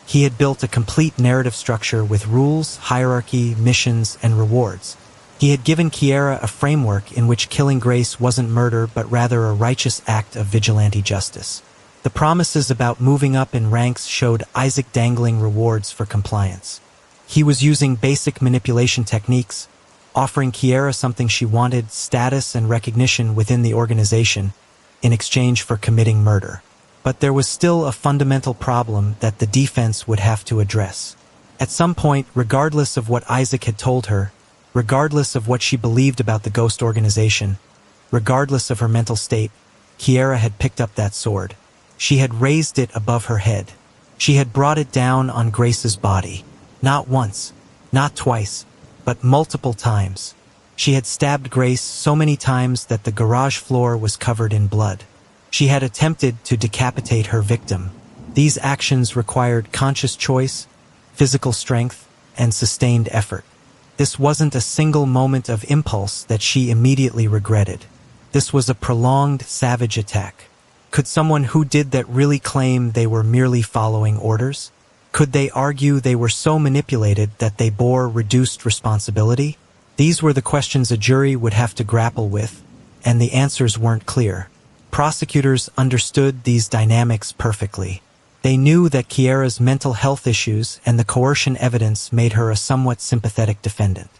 He had built a complete narrative structure with rules, hierarchy, missions, and rewards. He had given Kiara a framework in which killing Grace wasn't murder but rather a righteous act of vigilante justice. The promises about moving up in ranks showed Isaac dangling rewards for compliance. He was using basic manipulation techniques, offering Kiara something she wanted, status and recognition within the organization, in exchange for committing murder. But there was still a fundamental problem that the defense would have to address. At some point, regardless of what Isaac had told her, regardless of what she believed about the ghost organization, regardless of her mental state, Kiara had picked up that sword. She had raised it above her head. She had brought it down on Grace's body. Not once, not twice, but multiple times. She had stabbed Grace so many times that the garage floor was covered in blood. She had attempted to decapitate her victim. These actions required conscious choice, physical strength, and sustained effort. This wasn't a single moment of impulse that she immediately regretted. This was a prolonged, savage attack. Could someone who did that really claim they were merely following orders? Could they argue they were so manipulated that they bore reduced responsibility? These were the questions a jury would have to grapple with, and the answers weren't clear. Prosecutors understood these dynamics perfectly. They knew that Kiara's mental health issues and the coercion evidence made her a somewhat sympathetic defendant.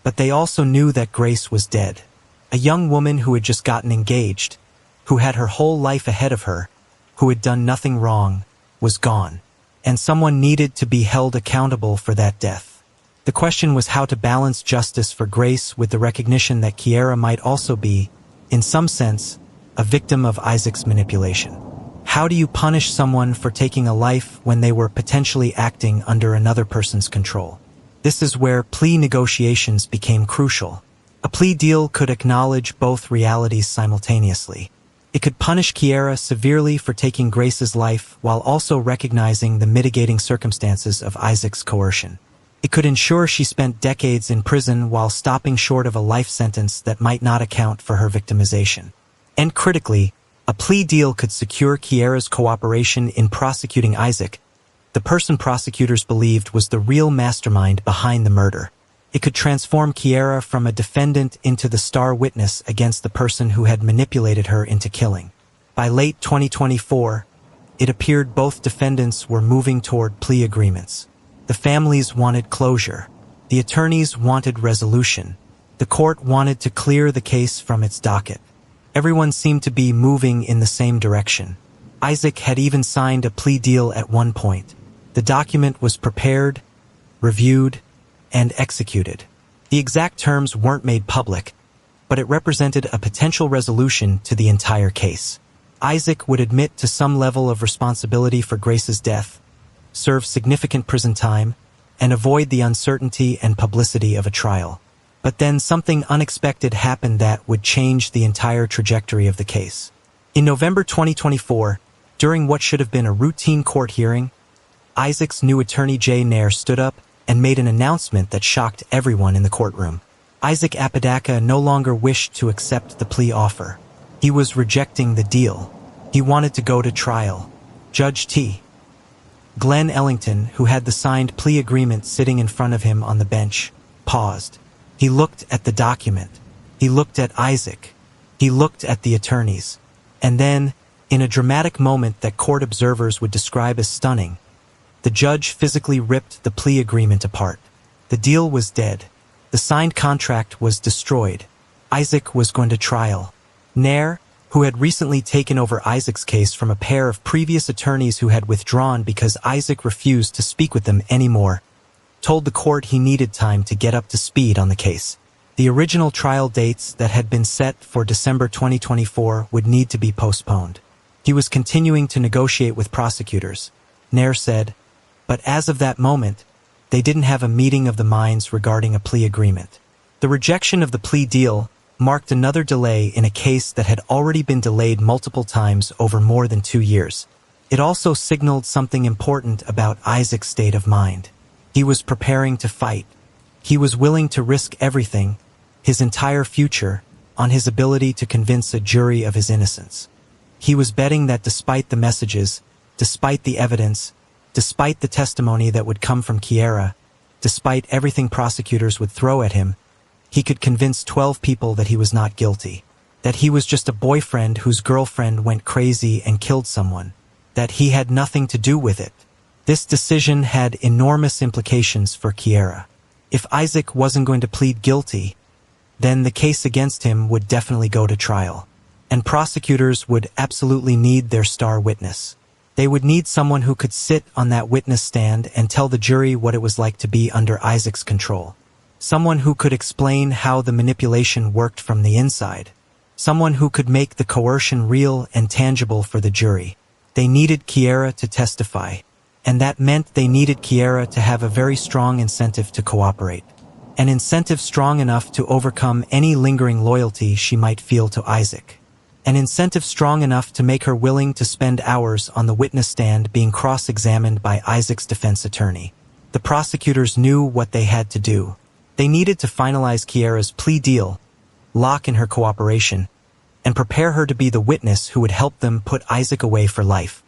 But they also knew that Grace was dead. A young woman who had just gotten engaged, who had her whole life ahead of her, who had done nothing wrong, was gone. And someone needed to be held accountable for that death. The question was how to balance justice for Grace with the recognition that Kiara might also be, in some sense, a victim of Isaac's manipulation. How do you punish someone for taking a life when they were potentially acting under another person's control? This is where plea negotiations became crucial. A plea deal could acknowledge both realities simultaneously. It could punish Kiara severely for taking Grace's life while also recognizing the mitigating circumstances of Isaac's coercion. It could ensure she spent decades in prison while stopping short of a life sentence that might not account for her victimization. And critically, a plea deal could secure Kiara's cooperation in prosecuting Isaac, the person prosecutors believed was the real mastermind behind the murder. It could transform Kiara from a defendant into the star witness against the person who had manipulated her into killing. By late 2024, it appeared both defendants were moving toward plea agreements. The families wanted closure. The attorneys wanted resolution. The court wanted to clear the case from its docket. Everyone seemed to be moving in the same direction. Isaac had even signed a plea deal at one point. The document was prepared, reviewed, and executed. The exact terms weren't made public, but it represented a potential resolution to the entire case. Isaac would admit to some level of responsibility for Grace's death, serve significant prison time, and avoid the uncertainty and publicity of a trial. But then something unexpected happened that would change the entire trajectory of the case. In November 2024, during what should have been a routine court hearing, Isaac's new attorney Jay Nair stood up and made an announcement that shocked everyone in the courtroom. Isaac Apodaca no longer wished to accept the plea offer. He was rejecting the deal. He wanted to go to trial. Judge T. Glenn Ellington, who had the signed plea agreement sitting in front of him on the bench, paused. He looked at the document. He looked at Isaac. He looked at the attorneys. And then, in a dramatic moment that court observers would describe as stunning, the judge physically ripped the plea agreement apart. The deal was dead. The signed contract was destroyed. Isaac was going to trial. Nair, who had recently taken over Isaac's case from a pair of previous attorneys who had withdrawn because Isaac refused to speak with them anymore, told the court he needed time to get up to speed on the case. The original trial dates that had been set for December 2024 would need to be postponed. He was continuing to negotiate with prosecutors. Nair said, but as of that moment, they didn't have a meeting of the minds regarding a plea agreement. The rejection of the plea deal marked another delay in a case that had already been delayed multiple times over more than 2 years. It also signaled something important about Isaac's state of mind. He was preparing to fight. He was willing to risk everything, his entire future, on his ability to convince a jury of his innocence. He was betting that despite the messages, despite the evidence, despite the testimony that would come from Kiara, despite everything prosecutors would throw at him, he could convince 12 people that he was not guilty, that he was just a boyfriend whose girlfriend went crazy and killed someone, that he had nothing to do with it. This decision had enormous implications for Kiara. If Isaac wasn't going to plead guilty, then the case against him would definitely go to trial. And prosecutors would absolutely need their star witness. They would need someone who could sit on that witness stand and tell the jury what it was like to be under Isaac's control. Someone who could explain how the manipulation worked from the inside. Someone who could make the coercion real and tangible for the jury. They needed Kiara to testify. And that meant they needed Kiara to have a very strong incentive to cooperate. An incentive strong enough to overcome any lingering loyalty she might feel to Isaac. an incentive strong enough to make her willing to spend hours on the witness stand being cross-examined by Isaac's defense attorney. The prosecutors knew what they had to do. They needed to finalize Kiara's plea deal, lock in her cooperation, and prepare her to be the witness who would help them put Isaac away for life.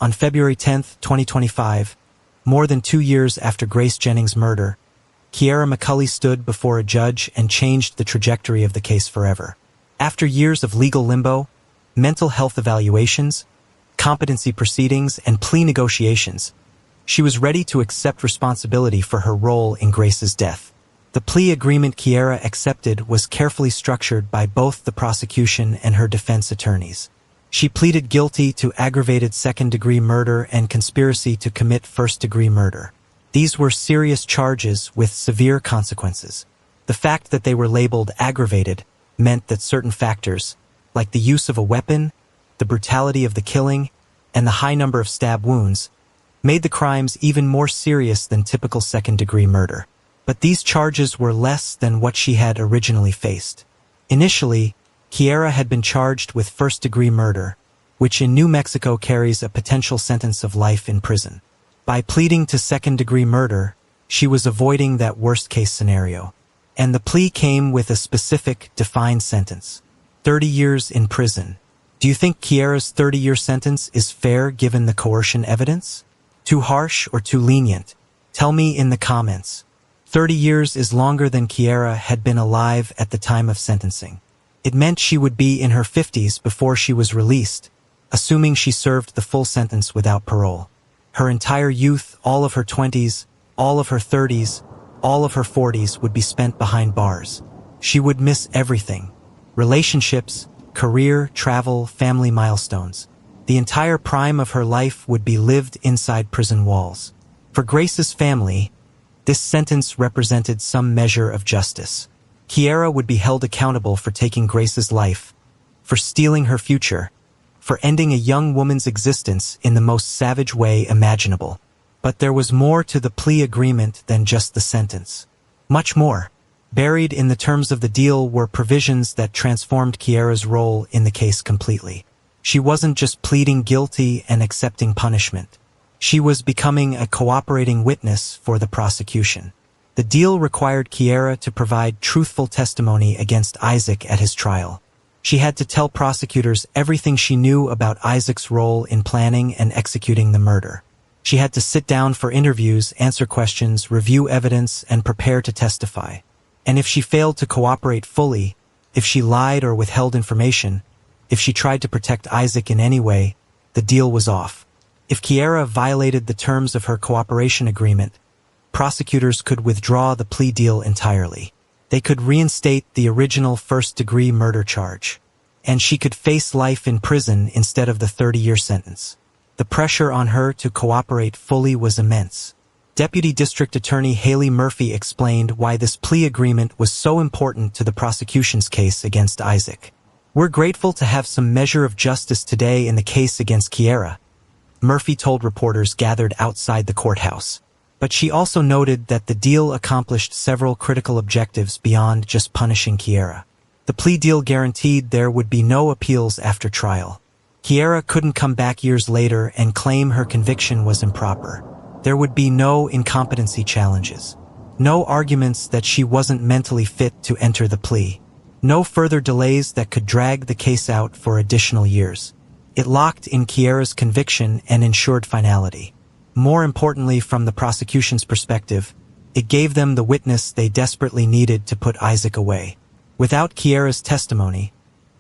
On February 10, 2025, more than 2 years after Grace Jennings' murder, Kiara McCulley stood before a judge and changed the trajectory of the case forever. After years of legal limbo, mental health evaluations, competency proceedings, and plea negotiations, she was ready to accept responsibility for her role in Grace's death. The plea agreement Kiara accepted was carefully structured by both the prosecution and her defense attorneys. She pleaded guilty to aggravated second-degree murder and conspiracy to commit first-degree murder. These were serious charges with severe consequences. The fact that they were labeled aggravated meant that certain factors, like the use of a weapon, the brutality of the killing, and the high number of stab wounds, made the crimes even more serious than typical second-degree murder. But these charges were less than what she had originally faced. Initially, Kiara had been charged with first-degree murder, which in New Mexico carries a potential sentence of life in prison. By pleading to second-degree murder, she was avoiding that worst-case scenario. And the plea came with a specific, defined sentence: 30 years in prison. Do you think Kiara's 30-year sentence is fair given the coercion evidence? Too harsh or too lenient? Tell me in the comments. 30 years is longer than Kiara had been alive at the time of sentencing. It meant she would be in her 50s before she was released, assuming she served the full sentence without parole. Her entire youth, all of her 20s, all of her 30s, all of her 40s would be spent behind bars. She would miss everything: relationships, career, travel, family milestones. The entire prime of her life would be lived inside prison walls. For Grace's family, this sentence represented some measure of justice. Kiara would be held accountable for taking Grace's life, for stealing her future, for ending a young woman's existence in the most savage way imaginable. But there was more to the plea agreement than just the sentence. Much more. Buried in the terms of the deal were provisions that transformed Kiara's role in the case completely. She wasn't just pleading guilty and accepting punishment. She was becoming a cooperating witness for the prosecution. The deal required Kiara to provide truthful testimony against Isaac at his trial. She had to tell prosecutors everything she knew about Isaac's role in planning and executing the murder. She had to sit down for interviews, answer questions, review evidence, and prepare to testify. And if she failed to cooperate fully, if she lied or withheld information, if she tried to protect Isaac in any way, the deal was off. If Kiara violated the terms of her cooperation agreement, prosecutors could withdraw the plea deal entirely. They could reinstate the original first-degree murder charge, and she could face life in prison instead of the 30-year sentence. The pressure on her to cooperate fully was immense. Deputy District Attorney Haley Murphy explained why this plea agreement was so important to the prosecution's case against Isaac. "We're grateful to have some measure of justice today in the case against Kiara," Murphy told reporters gathered outside the courthouse. But she also noted that the deal accomplished several critical objectives beyond just punishing Kiara. The plea deal guaranteed there would be no appeals after trial. Kiara couldn't come back years later and claim her conviction was improper. There would be no incompetency challenges, no arguments that she wasn't mentally fit to enter the plea, no further delays that could drag the case out for additional years. It locked in Kiara's conviction and ensured finality. More importantly, from the prosecution's perspective, it gave them the witness they desperately needed to put Isaac away. Without Kiara's testimony,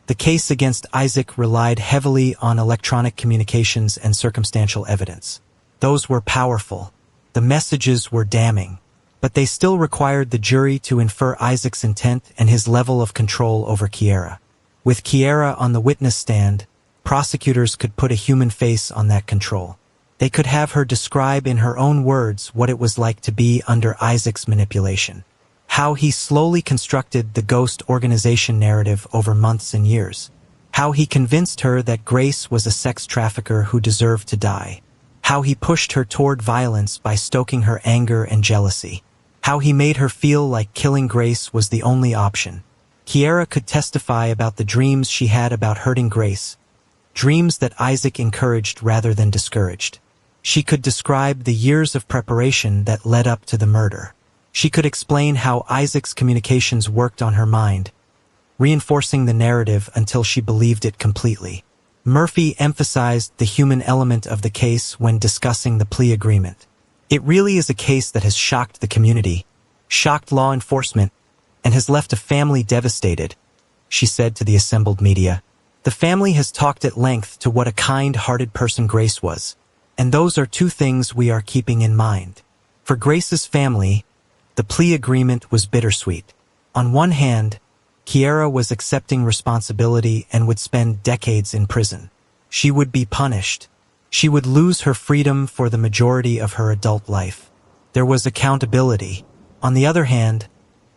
the case against Isaac relied heavily on electronic communications and circumstantial evidence. Those were powerful. The messages were damning. But they still required the jury to infer Isaac's intent and his level of control over Kiara. With Kiara on the witness stand, prosecutors could put a human face on that control. They could have her describe in her own words what it was like to be under Isaac's manipulation. How he slowly constructed the ghost organization narrative over months and years. How he convinced her that Grace was a sex trafficker who deserved to die. How he pushed her toward violence by stoking her anger and jealousy. How he made her feel like killing Grace was the only option. Kiara could testify about the dreams she had about hurting Grace, dreams that Isaac encouraged rather than discouraged. She could describe the years of preparation that led up to the murder. She could explain how Isaac's communications worked on her mind, reinforcing the narrative until she believed it completely. Murphy emphasized the human element of the case when discussing the plea agreement. It really is a case that has shocked the community, shocked law enforcement, and has left a family devastated, she said to the assembled media. The family has talked at length to what a kind-hearted person Grace was, and those are two things we are keeping in mind. For Grace's family, the plea agreement was bittersweet. On one hand, Kiara was accepting responsibility and would spend decades in prison. She would be punished. She would lose her freedom for the majority of her adult life. There was accountability. On the other hand,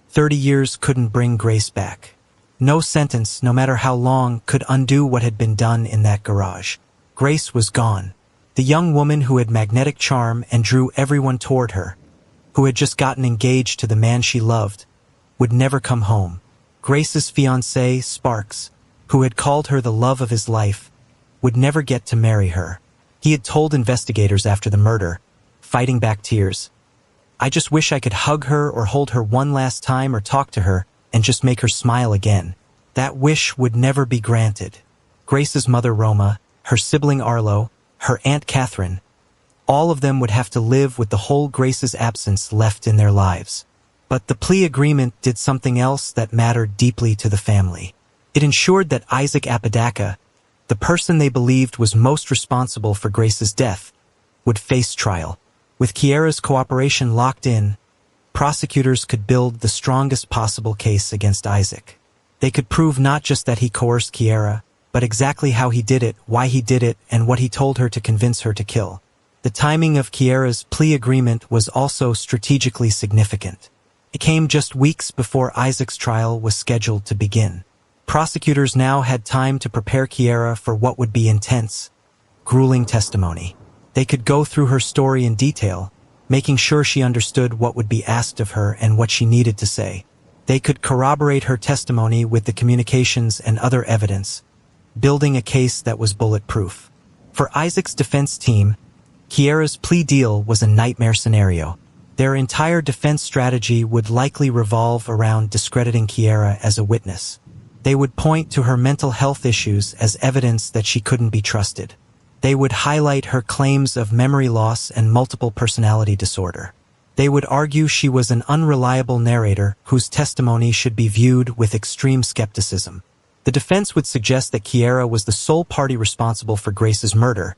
30 years couldn't bring Grace back. No sentence, no matter how long, could undo what had been done in that garage. Grace was gone. The young woman who had magnetic charm and drew everyone toward her, who had just gotten engaged to the man she loved, would never come home. Grace's fiancé, Sparks, who had called her the love of his life, would never get to marry her. He had told investigators after the murder, fighting back tears, "I just wish I could hug her or hold her one last time or talk to her and just make her smile again." That wish would never be granted. Grace's mother Roma, her sibling Arlo, her Aunt Catherine, all of them would have to live with the whole Grace's absence left in their lives. But the plea agreement did something else that mattered deeply to the family. It ensured that Isaac Apodaca, the person they believed was most responsible for Grace's death, would face trial. With Kiara's cooperation locked in, prosecutors could build the strongest possible case against Isaac. They could prove not just that he coerced Kiara, but exactly how he did it, why he did it, and what he told her to convince her to kill. The timing of Kiara's plea agreement was also strategically significant. It came just weeks before Isaac's trial was scheduled to begin. Prosecutors now had time to prepare Kiara for what would be intense, grueling testimony. They could go through her story in detail, making sure she understood what would be asked of her and what she needed to say. They could corroborate her testimony with the communications and other evidence, building a case that was bulletproof. For Isaac's defense team, Kiara's plea deal was a nightmare scenario. Their entire defense strategy would likely revolve around discrediting Kiara as a witness. They would point to her mental health issues as evidence that she couldn't be trusted. They would highlight her claims of memory loss and multiple personality disorder. They would argue she was an unreliable narrator whose testimony should be viewed with extreme skepticism. The defense would suggest that Kiara was the sole party responsible for Grace's murder,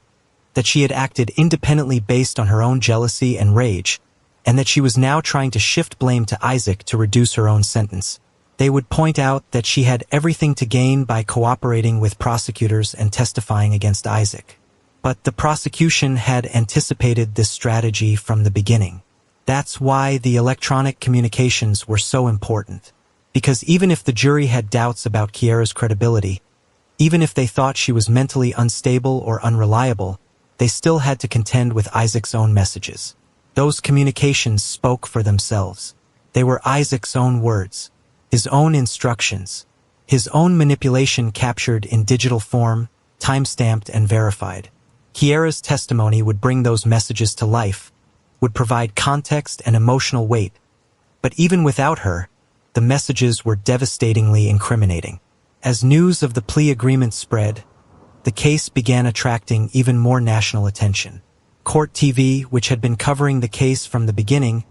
that she had acted independently based on her own jealousy and rage, and that she was now trying to shift blame to Isaac to reduce her own sentence. They would point out that she had everything to gain by cooperating with prosecutors and testifying against Isaac. But the prosecution had anticipated this strategy from the beginning. That's why the electronic communications were so important. Because even if the jury had doubts about Kiara's credibility, even if they thought she was mentally unstable or unreliable, they still had to contend with Isaac's own messages. Those communications spoke for themselves. They were Isaac's own words, his own instructions, his own manipulation captured in digital form, time-stamped and verified. Kiara's testimony would bring those messages to life, would provide context and emotional weight. But even without her, the messages were devastatingly incriminating. As news of the plea agreement spread, the case began attracting even more national attention. Court TV, which had been covering the case from the beginning,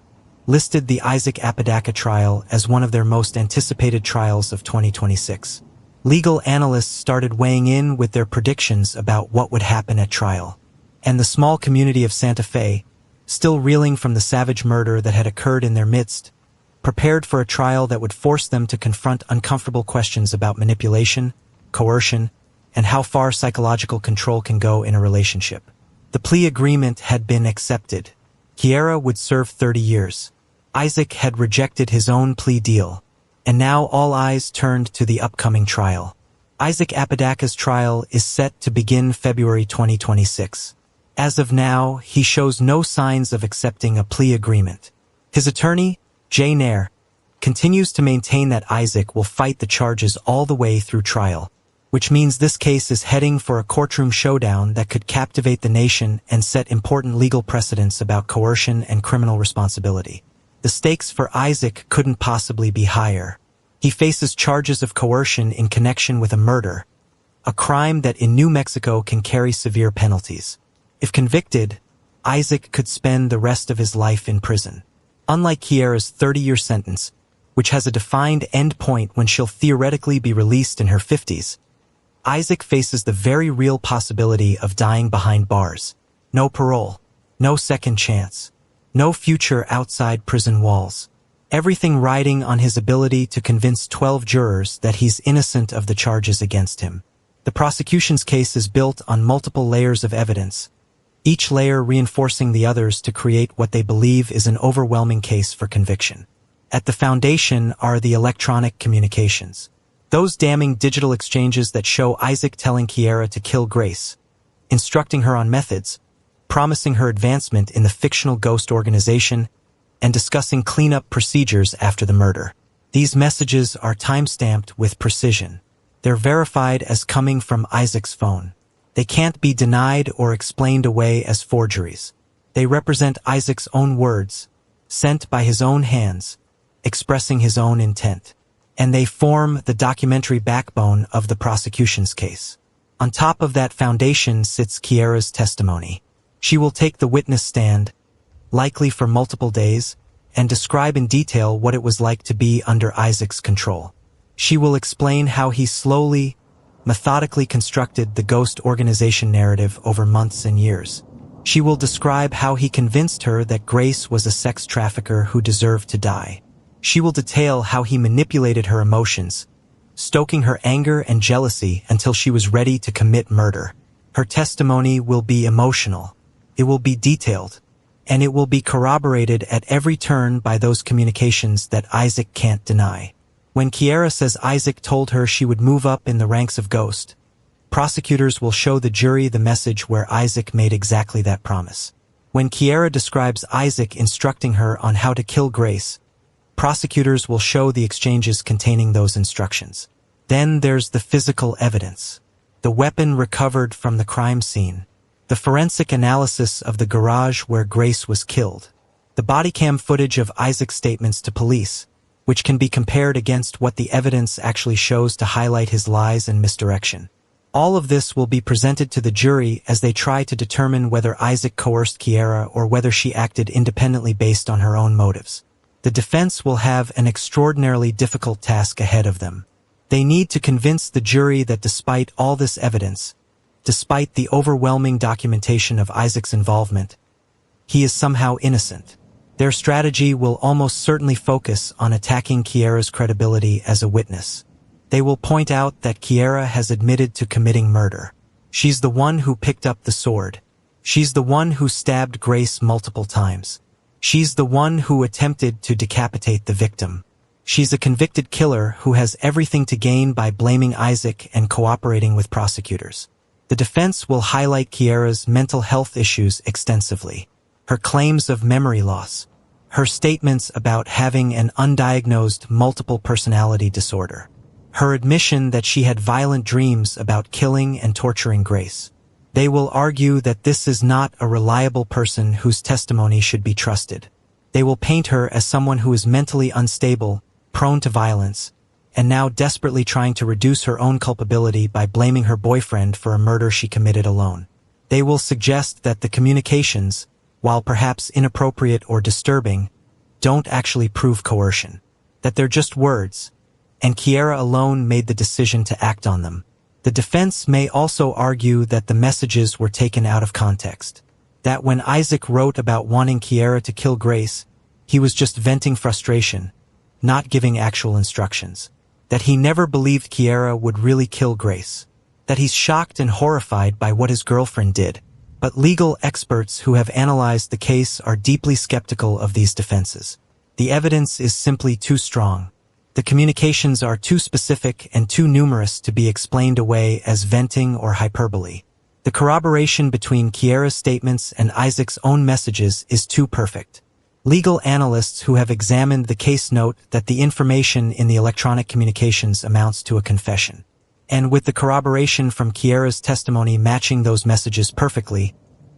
listed the Isaac Apodaca trial as one of their most anticipated trials of 2026. Legal analysts started weighing in with their predictions about what would happen at trial. And the small community of Santa Fe, still reeling from the savage murder that had occurred in their midst, prepared for a trial that would force them to confront uncomfortable questions about manipulation, coercion, and how far psychological control can go in a relationship. The plea agreement had been accepted. Kiara would serve 30 years. Isaac had rejected his own plea deal, and now all eyes turned to the upcoming trial. Isaac Apodaca's trial is set to begin February 2026. As of now, he shows no signs of accepting a plea agreement. His attorney, Jay Nair, continues to maintain that Isaac will fight the charges all the way through trial, which means this case is heading for a courtroom showdown that could captivate the nation and set important legal precedents about coercion and criminal responsibility. The stakes for Isaac couldn't possibly be higher. He faces charges of coercion in connection with a murder, a crime that in New Mexico can carry severe penalties. If convicted, Isaac could spend the rest of his life in prison. Unlike Kiara's 30-year sentence, which has a defined end point when she'll theoretically be released in her 50s, Isaac faces the very real possibility of dying behind bars. No parole, no second chance, no future outside prison walls. Everything riding on his ability to convince 12 jurors that he's innocent of the charges against him. The prosecution's case is built on multiple layers of evidence, each layer reinforcing the others to create what they believe is an overwhelming case for conviction. At the foundation are the electronic communications. Those damning digital exchanges that show Isaac telling Kiara to kill Grace, instructing her on methods, promising her advancement in the fictional ghost organization, and discussing cleanup procedures after the murder. These messages are time-stamped with precision. They're verified as coming from Isaac's phone. They can't be denied or explained away as forgeries. They represent Isaac's own words, sent by his own hands, expressing his own intent. And they form the documentary backbone of the prosecution's case. On top of that foundation sits Kiara's testimony. She will take the witness stand, likely for multiple days, and describe in detail what it was like to be under Isaac's control. She will explain how he slowly, methodically constructed the ghost organization narrative over months and years. She will describe how he convinced her that Grace was a sex trafficker who deserved to die. She will detail how he manipulated her emotions, stoking her anger and jealousy until she was ready to commit murder. Her testimony will be emotional. It will be detailed, and it will be corroborated at every turn by those communications that Isaac can't deny. When Kiara says Isaac told her she would move up in the ranks of Ghost, prosecutors will show the jury the message where Isaac made exactly that promise. When Kiara describes Isaac instructing her on how to kill Grace, prosecutors will show the exchanges containing those instructions. Then there's the physical evidence. The weapon recovered from the crime scene. The forensic analysis of the garage where Grace was killed. The body cam footage of Isaac's statements to police, which can be compared against what the evidence actually shows to highlight his lies and misdirection. All of this will be presented to the jury as they try to determine whether Isaac coerced Kiara or whether she acted independently based on her own motives. The defense will have an extraordinarily difficult task ahead of them. They need to convince the jury that despite all this evidence, despite the overwhelming documentation of Isaac's involvement, he is somehow innocent. Their strategy will almost certainly focus on attacking Kiara's credibility as a witness. They will point out that Kiara has admitted to committing murder. She's the one who picked up the sword. She's the one who stabbed Grace multiple times. She's the one who attempted to decapitate the victim. She's a convicted killer who has everything to gain by blaming Isaac and cooperating with prosecutors. The defense will highlight Kiara's mental health issues extensively. Her claims of memory loss. Her statements about having an undiagnosed multiple personality disorder. Her admission that she had violent dreams about killing and torturing Grace. They will argue that this is not a reliable person whose testimony should be trusted. They will paint her as someone who is mentally unstable, prone to violence, and now desperately trying to reduce her own culpability by blaming her boyfriend for a murder she committed alone. They will suggest that the communications, while perhaps inappropriate or disturbing, don't actually prove coercion. That they're just words, and Kiara alone made the decision to act on them. The defense may also argue that the messages were taken out of context. That when Isaac wrote about wanting Kiara to kill Grace, he was just venting frustration, not giving actual instructions. That he never believed Kiara would really kill Grace. That he's shocked and horrified by what his girlfriend did. But legal experts who have analyzed the case are deeply skeptical of these defenses. The evidence is simply too strong. The communications are too specific and too numerous to be explained away as venting or hyperbole. The corroboration between Kiara's statements and Isaac's own messages is too perfect. Legal analysts who have examined the case note that the information in the electronic communications amounts to a confession. And with the corroboration from Kiara's testimony matching those messages perfectly,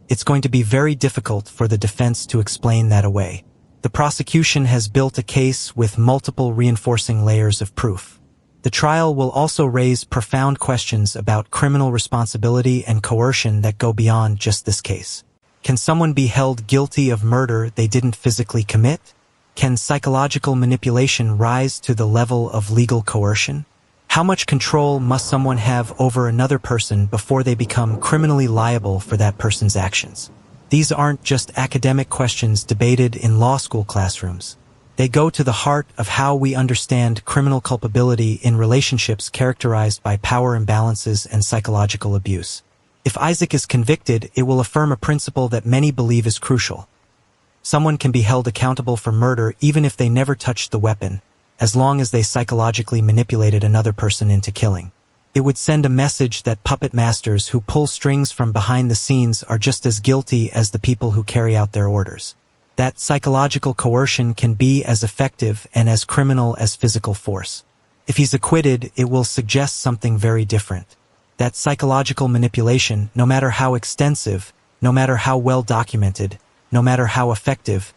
it's going to be very difficult for the defense to explain that away. The prosecution has built a case with multiple reinforcing layers of proof. The trial will also raise profound questions about criminal responsibility and coercion that go beyond just this case. Can someone be held guilty of murder they didn't physically commit? Can psychological manipulation rise to the level of legal coercion? How much control must someone have over another person before they become criminally liable for that person's actions? These aren't just academic questions debated in law school classrooms. They go to the heart of how we understand criminal culpability in relationships characterized by power imbalances and psychological abuse. If Isaac is convicted, it will affirm a principle that many believe is crucial. Someone can be held accountable for murder even if they never touched the weapon, as long as they psychologically manipulated another person into killing. It would send a message that puppet masters who pull strings from behind the scenes are just as guilty as the people who carry out their orders. That psychological coercion can be as effective and as criminal as physical force. If he's acquitted, it will suggest something very different. That psychological manipulation, no matter how extensive, no matter how well documented, no matter how effective,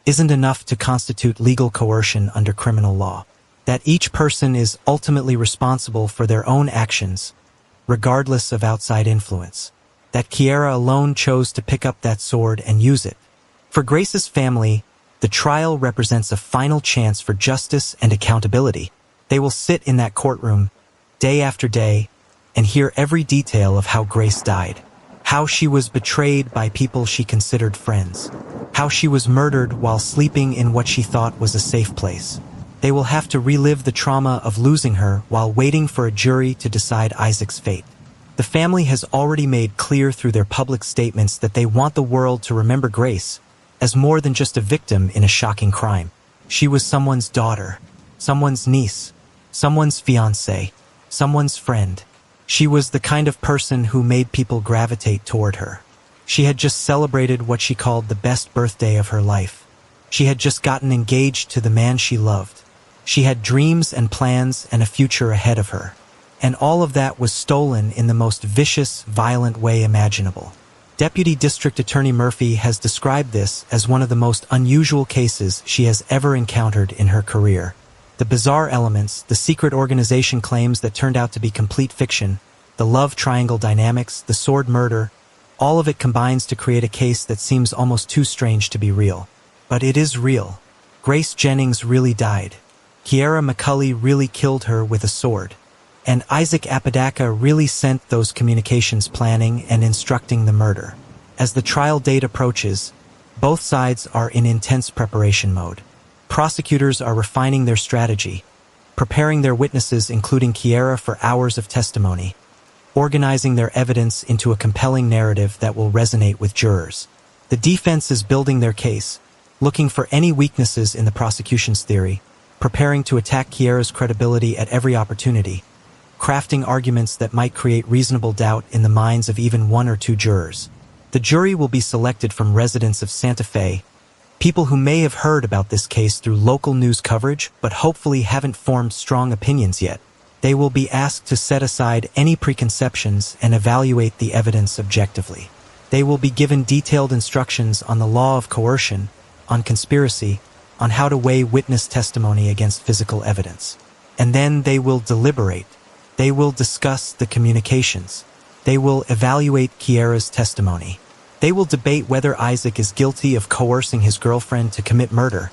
isn't enough to constitute legal coercion under criminal law. That each person is ultimately responsible for their own actions, regardless of outside influence. That Kiara alone chose to pick up that sword and use it. For Grace's family, the trial represents a final chance for justice and accountability. They will sit in that courtroom, day after day, and hear every detail of how Grace died. How she was betrayed by people she considered friends. How she was murdered while sleeping in what she thought was a safe place. They will have to relive the trauma of losing her while waiting for a jury to decide Isaac's fate. The family has already made clear through their public statements that they want the world to remember Grace as more than just a victim in a shocking crime. She was someone's daughter, someone's niece, someone's fiancée, someone's friend. She was the kind of person who made people gravitate toward her. She had just celebrated what she called the best birthday of her life. She had just gotten engaged to the man she loved. She had dreams and plans and a future ahead of her. And all of that was stolen in the most vicious, violent way imaginable. Deputy District Attorney Murphy has described this as one of the most unusual cases she has ever encountered in her career. The bizarre elements, the secret organization claims that turned out to be complete fiction, the love triangle dynamics, the sword murder, all of it combines to create a case that seems almost too strange to be real. But it is real. Grace Jennings really died. Kiara McCulley really killed her with a sword. And Isaac Apodaca really sent those communications planning and instructing the murder. As the trial date approaches, both sides are in intense preparation mode. Prosecutors are refining their strategy, preparing their witnesses, including Kiara, for hours of testimony, organizing their evidence into a compelling narrative that will resonate with jurors. The defense is building their case, looking for any weaknesses in the prosecution's theory, preparing to attack Kiara's credibility at every opportunity, crafting arguments that might create reasonable doubt in the minds of even one or two jurors. The jury will be selected from residents of Santa Fe, people who may have heard about this case through local news coverage but hopefully haven't formed strong opinions yet. They will be asked to set aside any preconceptions and evaluate the evidence objectively. They will be given detailed instructions on the law of coercion, on conspiracy, on how to weigh witness testimony against physical evidence. And then they will deliberate. They will discuss the communications. They will evaluate Kiara's testimony. They will debate whether Isaac is guilty of coercing his girlfriend to commit murder,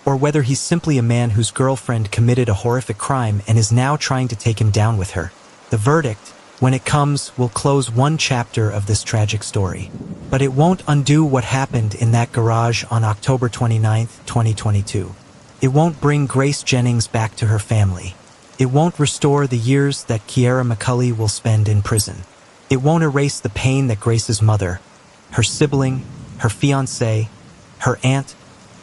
or whether he's simply a man whose girlfriend committed a horrific crime and is now trying to take him down with her. The verdict, when it comes, will close one chapter of this tragic story. But it won't undo what happened in that garage on October 29, 2022. It won't bring Grace Jennings back to her family. It won't restore the years that Kiara McCulley will spend in prison. It won't erase the pain that Grace's mother, her sibling, her fiancé, her aunt,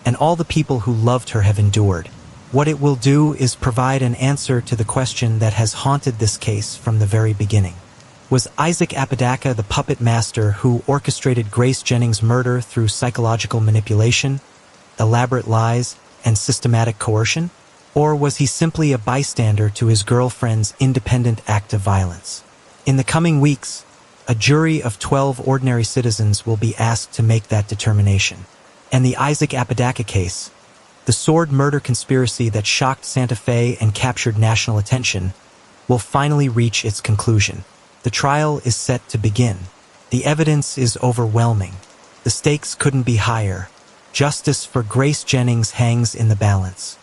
and all the people who loved her have endured. What it will do is provide an answer to the question that has haunted this case from the very beginning. Was Isaac Apodaca the puppet master who orchestrated Grace Jennings' murder through psychological manipulation? elaborate lies, and systematic coercion? Or was he simply a bystander to his girlfriend's independent act of violence? In the coming weeks, a jury of 12 ordinary citizens will be asked to make that determination. And the Isaac Apodaca case, the sword murder conspiracy that shocked Santa Fe and captured national attention, will finally reach its conclusion. The trial is set to begin. The evidence is overwhelming. The stakes couldn't be higher. Justice for Grace Jennings hangs in the balance.